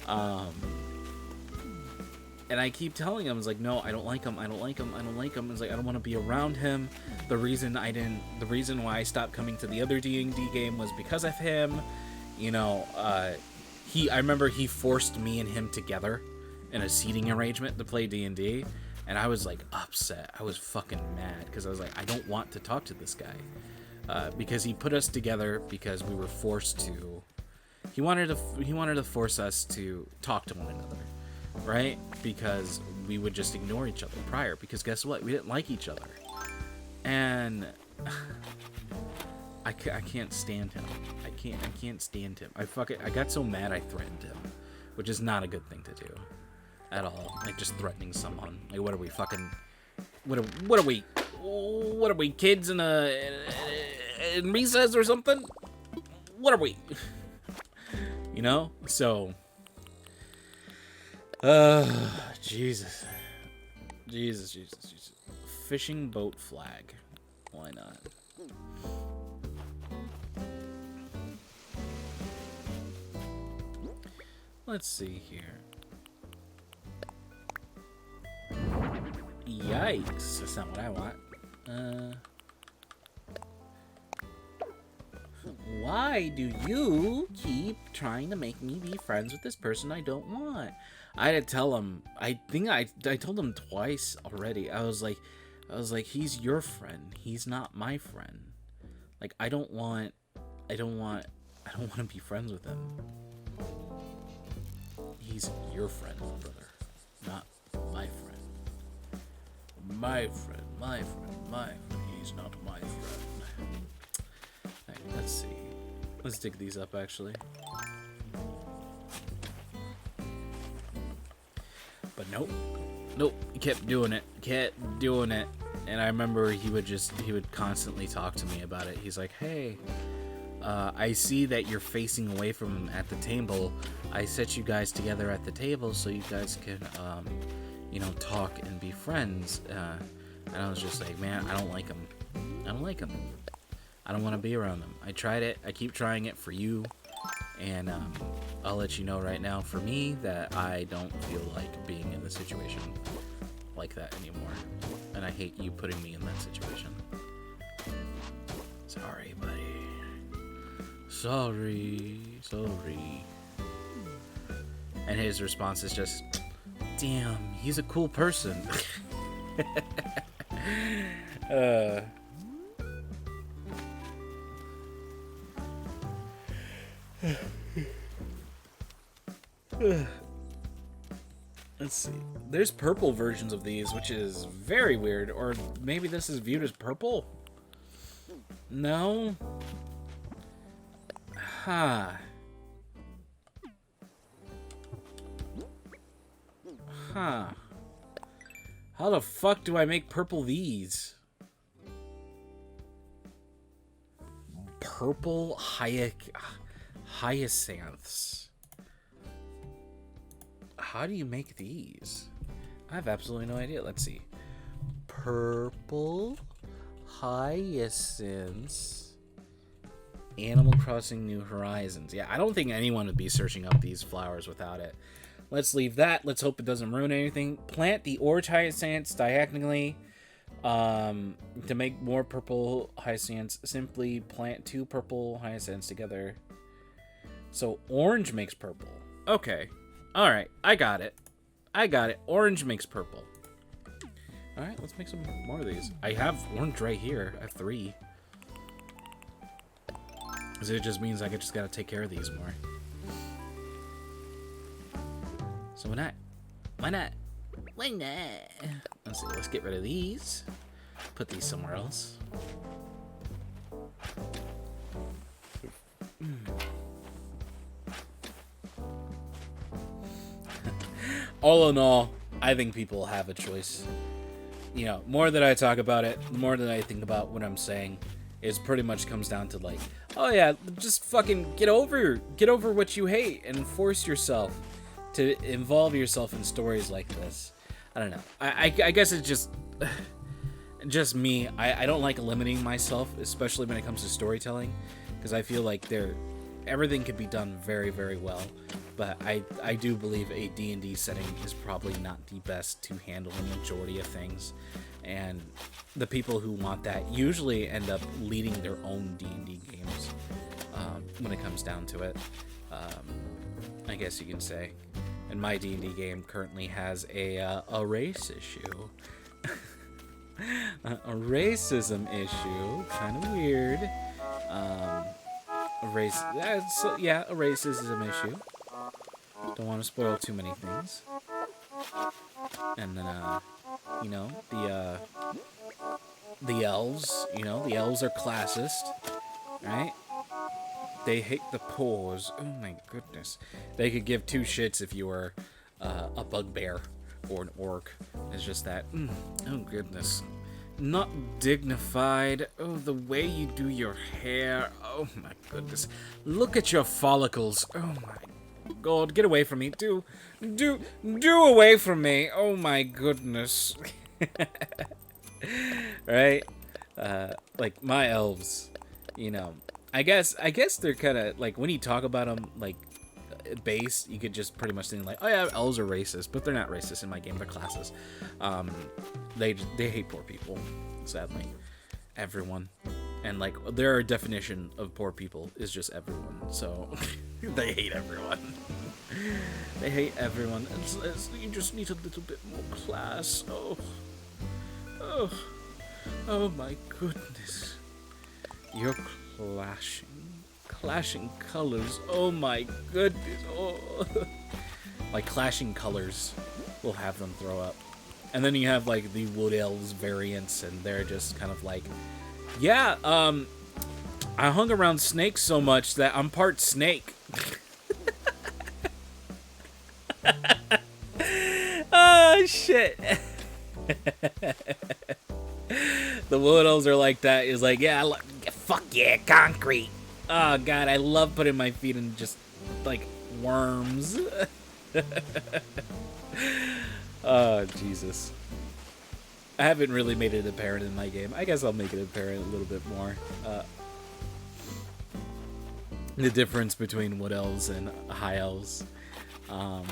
And I keep telling him, it's like, no, I don't like him. I don't like him. I don't like him. It's like, I don't want to be around him. The reason why I stopped coming to the other D&D game was because of him. You know, I remember he forced me and him together in a seating arrangement to play D&D. And I was like upset. I was fucking mad because I was like, I don't want to talk to this guy because he put us together because we were forced to. He wanted to force us to talk to one another, right? Because we would just ignore each other prior. Because guess what? We didn't like each other, And I can't stand him. I can't stand him. I got so mad I threatened him, which is not a good thing to do at all. Like, just threatening someone. Like, what are we fucking? What are we? What are we, kids in recess or something? What are we? You know? So, Jesus. Jesus. Fishing boat flag. Why not? Let's see here. Yikes. That's not what I want. Why do you keep trying to make me be friends with this person I don't want? I had to tell him. I think I told him twice already. I was like, he's your friend. He's not my friend. Like, I don't want to be friends with him. He's your friend, brother, not my friend. My friend. He's not my friend. Alright, let's see. Let's dig these up, actually. But nope. He kept doing it. And I remember he would constantly talk to me about it. He's like, hey, I see that you're facing away from him at the table. I set you guys together at the table so you guys can, talk and be friends. And I was just like, man, I don't like him. I don't want to be around him. I tried it. I keep trying it for you. And I'll let you know right now, for me, that I don't feel like being in the situation like that anymore. And I hate you putting me in that situation. Sorry, buddy. Sorry. And his response is just, damn, he's a cool person. Let's see. There's purple versions of these, which is very weird. Or maybe this is viewed as purple? No? Huh. How the fuck do I make purple these? Purple hyacinths. How do you make these? I have absolutely no idea. Let's see. Purple hyacinths. Animal Crossing New Horizons. Yeah, I don't think anyone would be searching up these flowers without it. Let's leave that. Let's hope it doesn't ruin anything. Plant the orange hyacinths diagonally. To make more purple hyacinths, simply plant 2 purple hyacinths together. So orange makes purple. Okay. Alright, I got it. Orange makes purple. Alright, let's make some more of these. I have orange right here. I have 3. So it just means I just gotta take care of these more. So why not? Let's see, let's get rid of these. Put these somewhere else. All in all, I think people have a choice. You know, more that I talk about it, the more that I think about what I'm saying, is pretty much comes down to like, oh yeah, just fucking get over what you hate and force yourself to involve yourself in stories like this. I don't know. I guess it's just me. I don't like limiting myself, especially when it comes to storytelling, because I feel like everything could be done very, very well. But I do believe a D&D setting is probably not the best to handle the majority of things. And the people who want that usually end up leading their own D&D games when it comes down to it. I guess you can say. And my D&D game currently has a race issue. A racism issue. Kind of weird. A racism issue. Don't want to spoil too many things. And then, the elves, you know, the elves are classist, right? They hate the pores. Oh my goodness. They could give two shits if you were a bugbear or an orc. It's just that. Oh goodness. Not dignified. Oh, the way you do your hair. Oh my goodness. Look at your follicles. Oh my god. Get away from me. Do away from me. Oh my goodness. Right? Like my elves, you know. I guess they're kind of like when you talk about them like base, you could just pretty much think like, oh yeah, elves are racist, but they're not racist in my game. They're classist. They hate poor people, sadly, everyone, and like their definition of poor people is just everyone. So they hate everyone. They hate everyone. You just need a little bit more class. Oh my goodness. You're clashing colors. Oh my goodness. Oh. Like clashing colors will have them throw up. And then you have like the wood elves variants, and they're just kind of like, yeah, I hung around snakes so much that I'm part snake. Oh shit. The wood elves are like that. Is like, yeah, fuck yeah, concrete. Oh god, I love putting my feet in just like worms. Oh Jesus. I haven't really made it apparent in my game. I guess I'll make it apparent a little bit more. The difference between wood elves and high elves. Oh,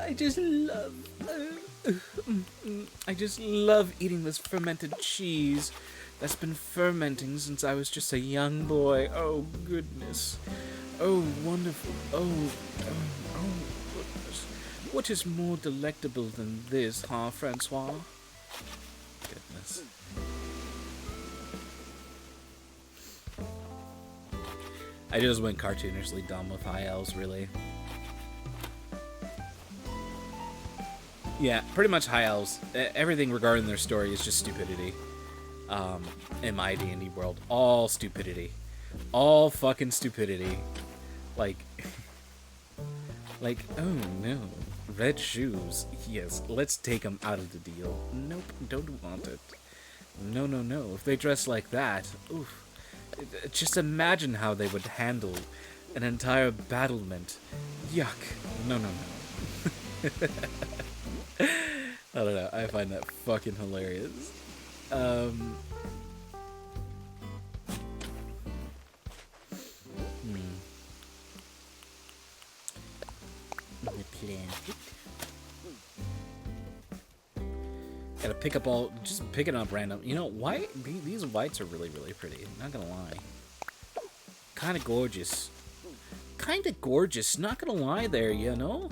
I just love eating this fermented cheese that's been fermenting since I was just a young boy. Oh goodness. Oh wonderful. Oh goodness. What is more delectable than this, huh, Francois? Goodness. I just went cartoonishly dumb with high elves, really. Yeah, pretty much high elves. Everything regarding their story is just stupidity. In my D&D world, all stupidity, all fucking stupidity. Like, oh no, red shoes. Yes, let's take them out of the deal. Nope, don't want it. No. If they dress like that, oof. Just imagine how they would handle an entire battlement. Yuck. No. I don't know. I find that fucking hilarious. Gotta pick up all, just picking up random. You know, white. These whites are really, really pretty. Not gonna lie. Kind of gorgeous. Not gonna lie there, you know.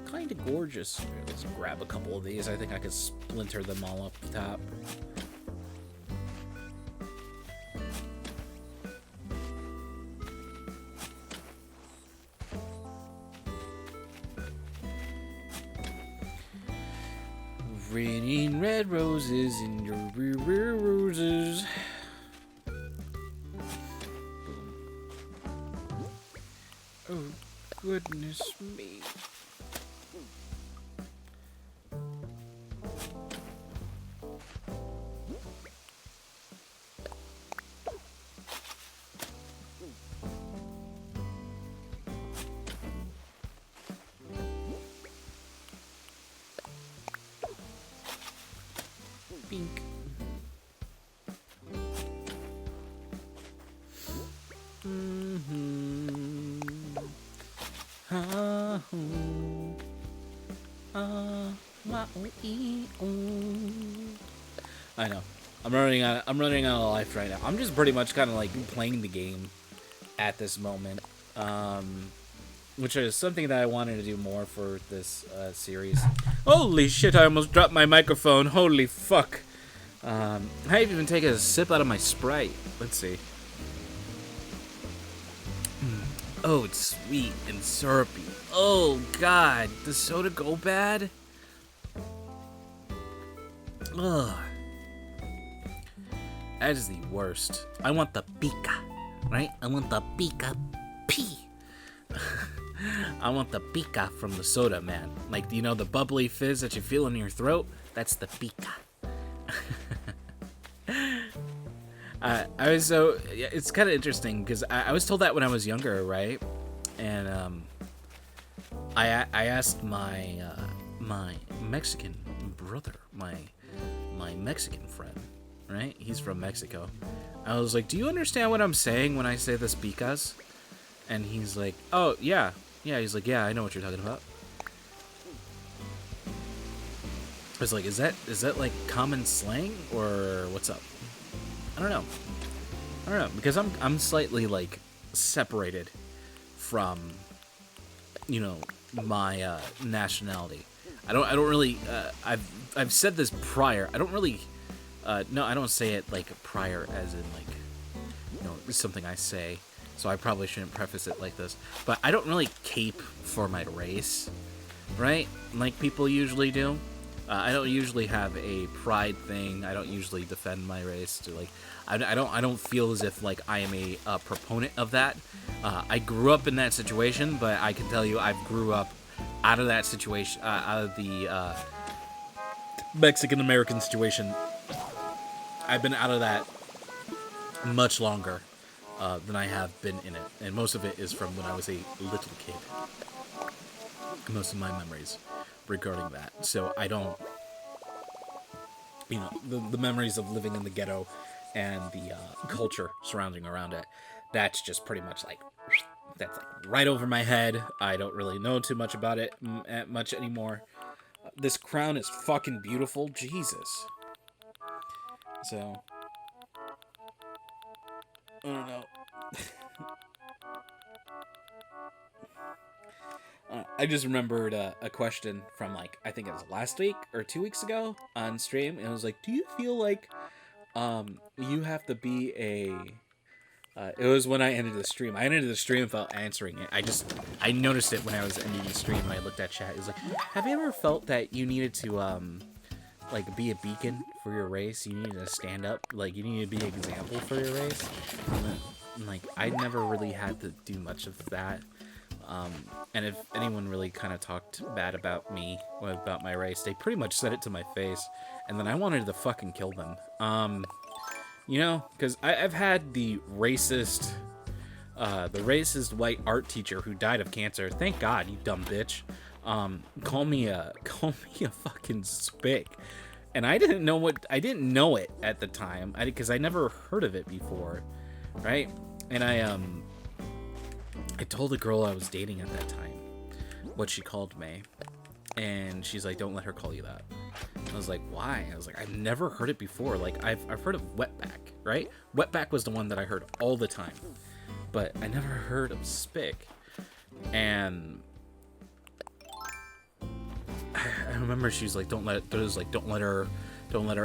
Kind of gorgeous. Here, let's grab a couple of these. I think I could splinter them all up the top. Raining red roses in your rear roses. Oh, goodness me. Pink. I know. I'm running out of life right now. I'm just pretty much kind of like playing the game at this moment, which is something that I wanted to do more for this series. Holy shit! I almost dropped my microphone. Holy fuck! I haven't even taken a sip out of my Sprite. Let's see. Oh, it's sweet and syrupy. Oh, God. Does soda go bad? Ugh. That is the worst. I want the pica, right? I want the pica pee. I want the pica from the soda, man. Like, you know, the bubbly fizz that you feel in your throat? That's the pica. It's kind of interesting because I was told that when I was younger, right? And I asked my my Mexican brother, my Mexican friend, right? He's from Mexico. I was like, "Do you understand what I'm saying when I say this picas?" And he's like, "Oh yeah, yeah." He's like, "Yeah, I know what you're talking about." I was like, "Is that like common slang or what's up?" I don't know because I'm slightly like separated from, you know, my nationality. I don't really I've said this prior. I don't really no, I don't say it like prior as in like, you know, it's something I say. So I probably shouldn't preface it like this. But I don't really cape for my race, right? Like people usually do. I don't usually have a pride thing. I don't usually defend my race. To like, I don't feel as if like I am a proponent of that. I grew up in that situation, but I can tell you I grew up out of that situation, out of the Mexican American situation. I've been out of that much longer than I have been in it, and most of it is from when I was a little kid. Most of my memories regarding that. So I don't, you know, the memories of living in the ghetto and the culture surrounding around it, that's just pretty much like, that's like right over my head. I don't really know too much about it much anymore. This crown is fucking beautiful. Jesus. So, I don't know. I just remembered a question from like, I think it was last week or 2 weeks ago on stream. And it was like, do you feel like you have to be a it was when I ended the stream. I ended the stream without answering it. I noticed it when I was ending the stream. I looked at chat. It was like, have you ever felt that you needed to like be a beacon for your race? You needed to stand up. Like you needed to be an example for your race. And, like I never really had to do much of that. And if anyone really kind of talked bad about me or about my race, they pretty much said it to my face, and then I wanted to fucking kill them. You know, because I've had the racist white art teacher who died of cancer. Thank God, you dumb bitch. Call me a fucking spick, and I didn't know it at the time, because I never heard of it before, right? And I told the girl I was dating at that time what she called me, and she's like, "Don't let her call you that." I was like, "Why?" I was like, "I've never heard it before. Like, I've heard of wetback, right? Wetback was the one that I heard all the time, but I never heard of spick." And I remember she was like, "Don't let her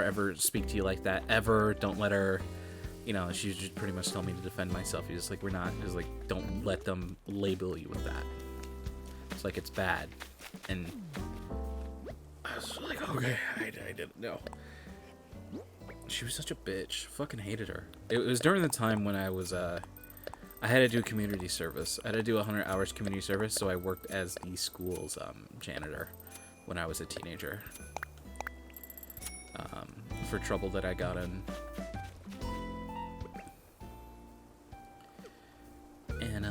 ever speak to you like that ever. Don't let her." You know, she just pretty much told me to defend myself. He's just like, "We're not." He's like, "Don't let them label you with that. It's like it's bad." And I was like, "Okay, I didn't know." She was such a bitch. Fucking hated her. It was during the time when I was I had to do community service. I had to do 100 hours community service, so I worked as the school's janitor when I was a teenager. For trouble that I got in. And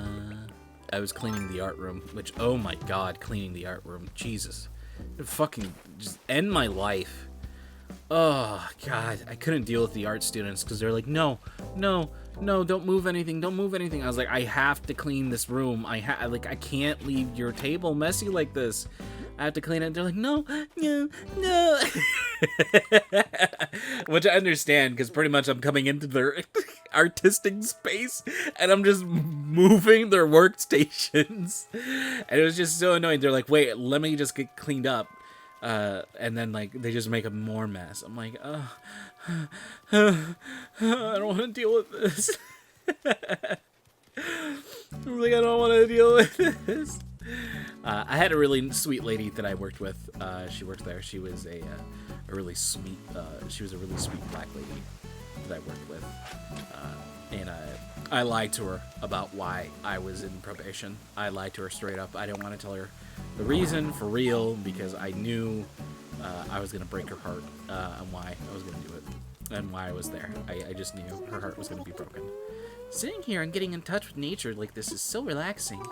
I was cleaning the art room, which, oh my god, cleaning the art room, Jesus, it fucking just end my life. Oh god, I couldn't deal with the art students because they're like, no, don't move anything, don't move anything. I was like, I have to clean this room. I can't leave your table messy like this. I have to clean it. They're like, no. Which I understand, because pretty much I'm coming into their artistic space and I'm just moving their workstations. And it was just so annoying. They're like, wait, let me just get cleaned up. And then like they just make a more mess. I'm like, I don't want to deal with this. I'm like, I don't want to deal with this. I had a really sweet lady that I worked with. She worked there. She was a really sweet. She was a really sweet black lady that I worked with, and I lied to her about why I was in probation. I lied to her straight up. I didn't want to tell her the reason for real because I knew I was gonna break her heart and why I was gonna do it and why I was there. I just knew her heart was gonna be broken. Sitting here and getting in touch with nature like this is so relaxing.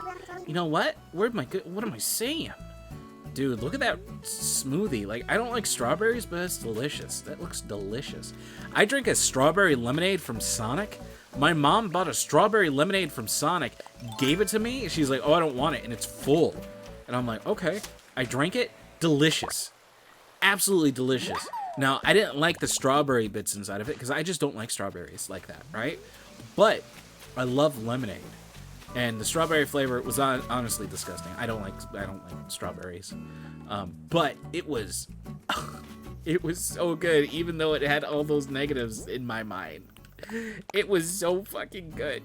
You know what? What am I saying? Dude, look at that smoothie. Like, I don't like strawberries, but it's delicious. That looks delicious. I drink a strawberry lemonade from Sonic. My mom bought a strawberry lemonade from Sonic, gave it to me. She's like, oh, I don't want it, and it's full. And I'm like, okay. I drank it. Delicious. Absolutely delicious. Now, I didn't like the strawberry bits inside of it, because I just don't like strawberries like that, right? But I love lemonade. And the strawberry flavor was honestly disgusting. I don't like strawberries, but it was so good. Even though it had all those negatives in my mind, it was so fucking good.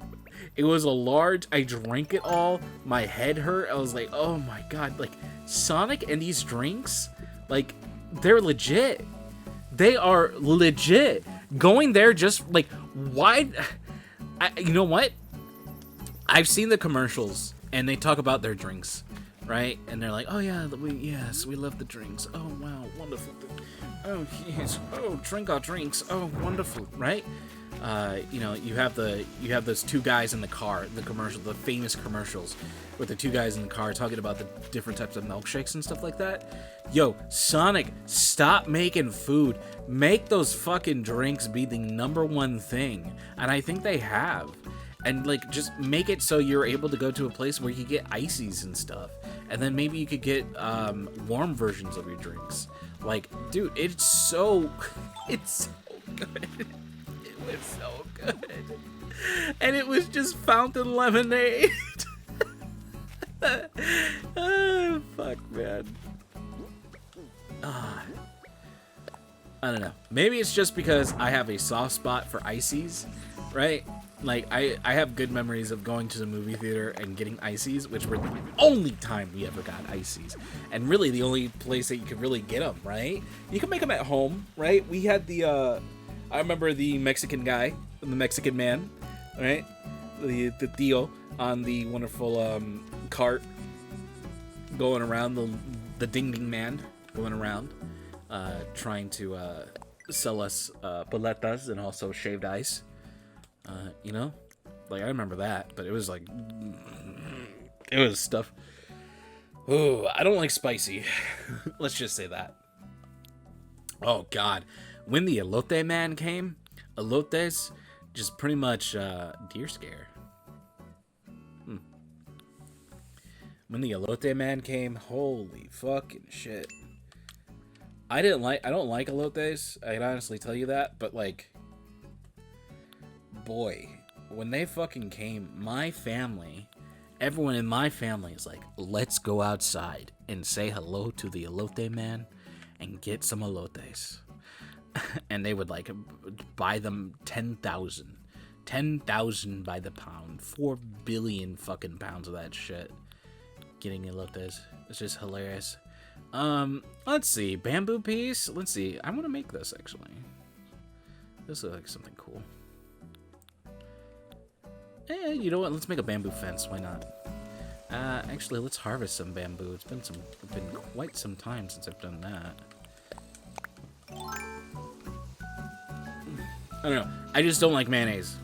It was a large. I drank it all. My head hurt. I was like, oh my god! Like Sonic and these drinks, like they're legit. They are legit. Going there just like why? You know what? I've seen the commercials, and they talk about their drinks, right? And they're like, oh, yeah, we love the drinks. Oh, wow, wonderful. Oh, yes. Oh, drink our drinks. Oh, wonderful, right? You know, you have those two guys in the car, the famous commercials, with the two guys in the car talking about the different types of milkshakes and stuff like that. Yo, Sonic, stop making food. Make those fucking drinks be the #1 thing. And I think they have. And, like, just make it so you're able to go to a place where you get ices and stuff. And then maybe you could get warm versions of your drinks. Like, dude, it's so good. It was so good. And it was just fountain lemonade. Oh, fuck, man. I don't know. Maybe it's just because I have a soft spot for ices, right? Like, I have good memories of going to the movie theater and getting ices, which were the only time we ever got ices. And really the only place that you could really get them, right? You can make them at home, right? We had the, I remember the Mexican guy, the Mexican man, right? The tío on the wonderful cart going around, the ding ding man going around, trying to sell us paletas and also shaved ice. You know, like I remember that, but it was like, it was stuff. Ooh, I don't like spicy. Let's just say that. Oh God, when the elote man came, elotes just pretty much deer scare. When the elote man came, holy fucking shit. I don't like elotes. I can honestly tell you that, but like, boy, when they fucking came, my family, everyone in my family is like, let's go outside and say hello to the elote man and get some elotes. And they would like buy them 10,000 by the pound, 4 billion fucking pounds of that shit. Getting elotes. It's just hilarious. Let's see, bamboo piece. Let's see. I want to make this actually. This looks like something cool. You know what? Let's make a bamboo fence. Why not? Actually, let's harvest some bamboo. It's been quite some time since I've done that. I don't know. I just don't like mayonnaise.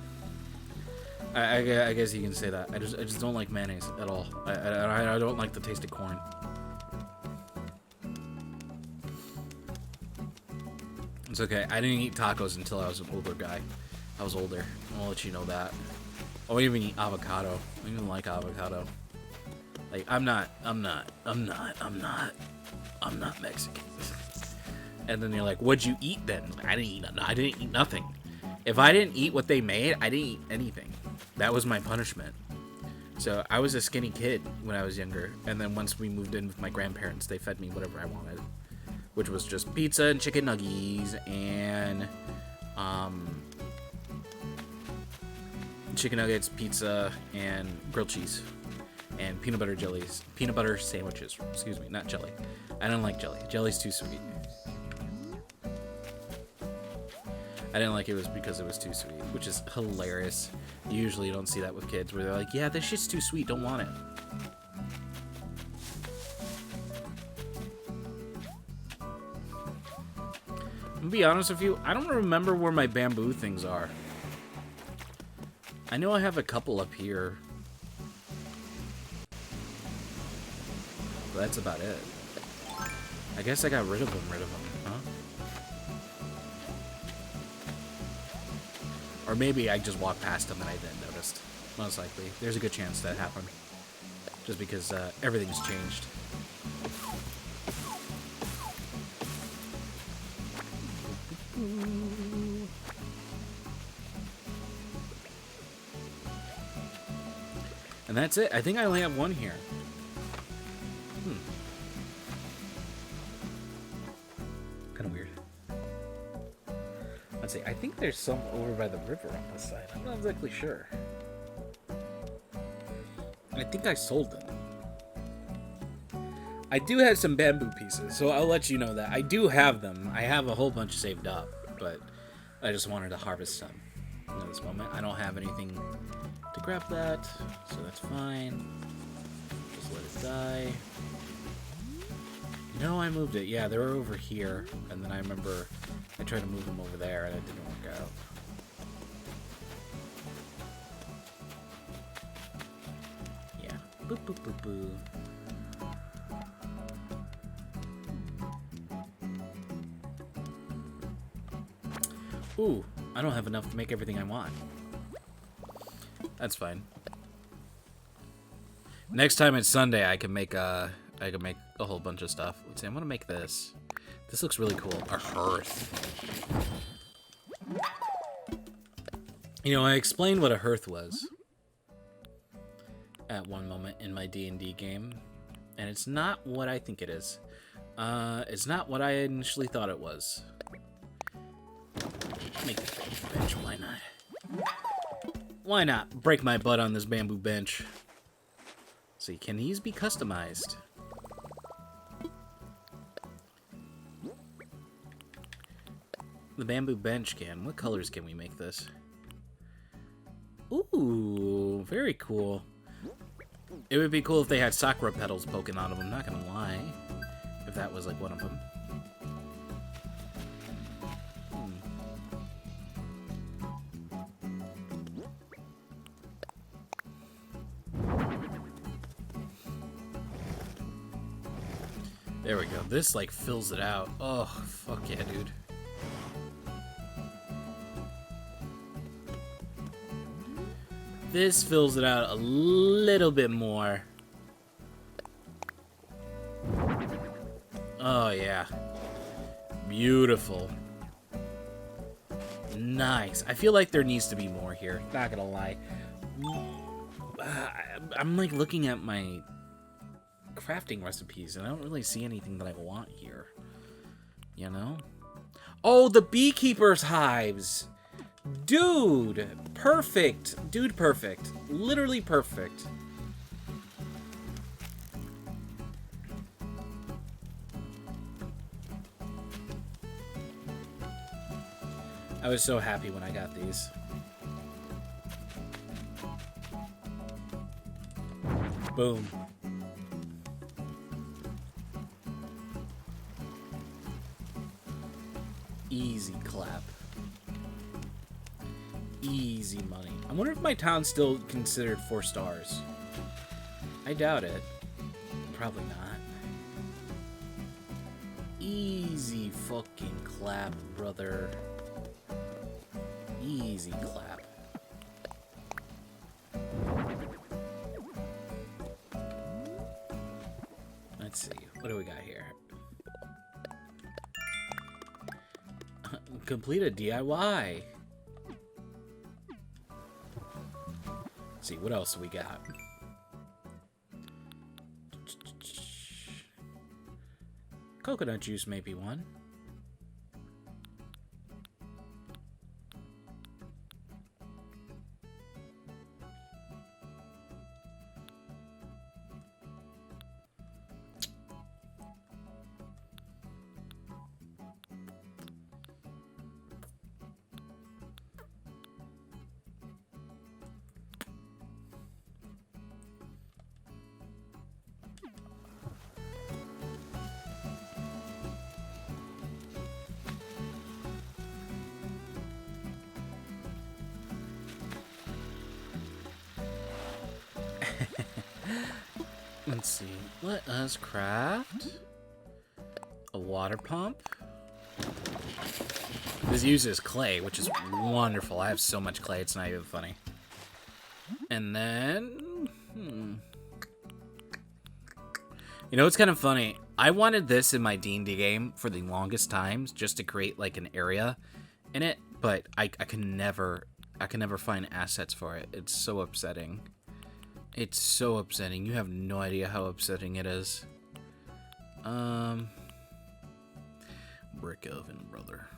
I guess you can say that. I just don't like mayonnaise at all. I don't like the taste of corn. It's okay. I didn't eat tacos until I was an older guy. I was older. I'll let you know that. I don't even eat avocado. I don't even like avocado. Like, I'm not Mexican. And then you're like, what'd you eat then? I didn't eat nothing. If I didn't eat what they made, I didn't eat anything. That was my punishment. So I was a skinny kid when I was younger. And then once we moved in with my grandparents, they fed me whatever I wanted. Which was just pizza and chicken nuggets and, chicken nuggets, pizza, and grilled cheese. And peanut butter jellies. Peanut butter sandwiches. Excuse me, not jelly. I don't like jelly. Jelly's too sweet. I didn't like it was because it was too sweet, which is hilarious. Usually you don't see that with kids where they're like, yeah, this shit's too sweet, don't want it. I'm gonna be honest with you, I don't remember where my bamboo things are. I know I have a couple up here. But that's about it. I guess I got rid of them, huh? Or maybe I just walked past them and I didn't notice. Most likely. There's a good chance that happened. Just because everything's changed. And that's it. I think I only have one here. Kind of weird. Let's see. I think there's some over by the river on this side. I'm not exactly sure. I think I sold them. I do have some bamboo pieces, so I'll let you know that. I do have them. I have a whole bunch saved up, but I just wanted to harvest some at this moment. I don't have anything to grab that, so that's fine. Just let it die. No, I moved it. Yeah, they were over here, and then I remember I tried to move them over there, and it didn't work out. Yeah. Boop, boop, boop, boo. Ooh, I don't have enough to make everything I want. That's fine. Next time it's Sunday, I can make a whole bunch of stuff. Let's see, I'm gonna make this. This looks really cool. A hearth. You know, I explained what a hearth was at one moment in my D&D game, and it's not what I think it is. It's not what I initially thought it was. Make this bamboo bench, why not? Why not break my butt on this bamboo bench? Let's see, can these be customized? The bamboo bench can. What colors can we make this? Ooh, very cool. It would be cool if they had sakura petals poking out of them, not gonna lie. If that was like one of them. There we go. This like fills it out. Oh, fuck yeah, dude. This fills it out a little bit more. Oh, yeah. Beautiful. Nice. I feel like there needs to be more here. Not gonna lie. I'm like looking at my crafting recipes and I don't really see anything that I want here. You know? Oh, the beekeeper's hives! Dude! Perfect! Dude, perfect. Literally perfect. I was so happy when I got these. Boom. Easy clap. Easy money. I wonder if my town's still considered 4 stars. I doubt it. Probably not. Easy fucking clap, brother. Easy clap. Let's see. What do we got here? Complete a DIY. Let's see, what else do we got? Coconut juice may be one. Let's see. Let us craft a water pump. This uses clay, which is wonderful. I have so much clay, it's not even funny. And then... You know, it's kind of funny. I wanted this in my D&D game for the longest times, just to create, like, an area in it, but I can never find assets for it. It's so upsetting. It's so upsetting. You have no idea how upsetting it is. Brick oven, brother.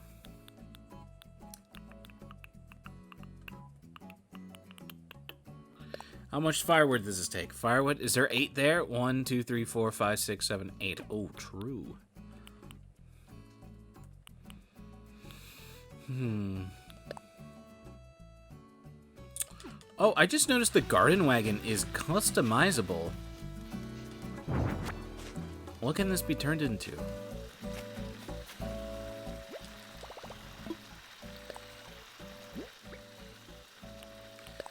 How much firewood does this take? Firewood? Is there 8 there? 1, 2, 3, 4, 5, 6, 7, 8. Oh, true. Oh, I just noticed the garden wagon is customizable. What can this be turned into?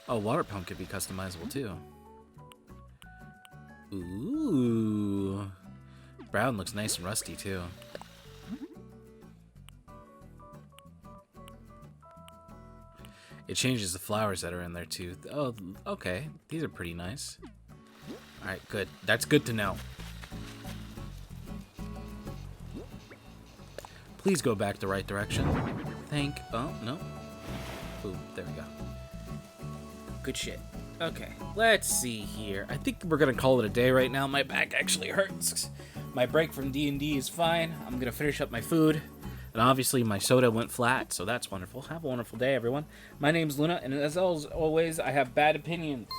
Oh, water pump could be customizable too. Ooh. Brown looks nice and rusty too. It changes the flowers that are in there too. Oh, okay. These are pretty nice. Alright, good. That's good to know. Please go back the right direction. Oh, no. Boom, there we go. Good shit. Okay, let's see here. I think we're gonna call it a day right now. My back actually hurts. My break from D&D is fine. I'm gonna finish up my food. And obviously my soda went flat, so that's wonderful. Have a wonderful day, everyone. My name's Luna, and as always, I have bad opinions.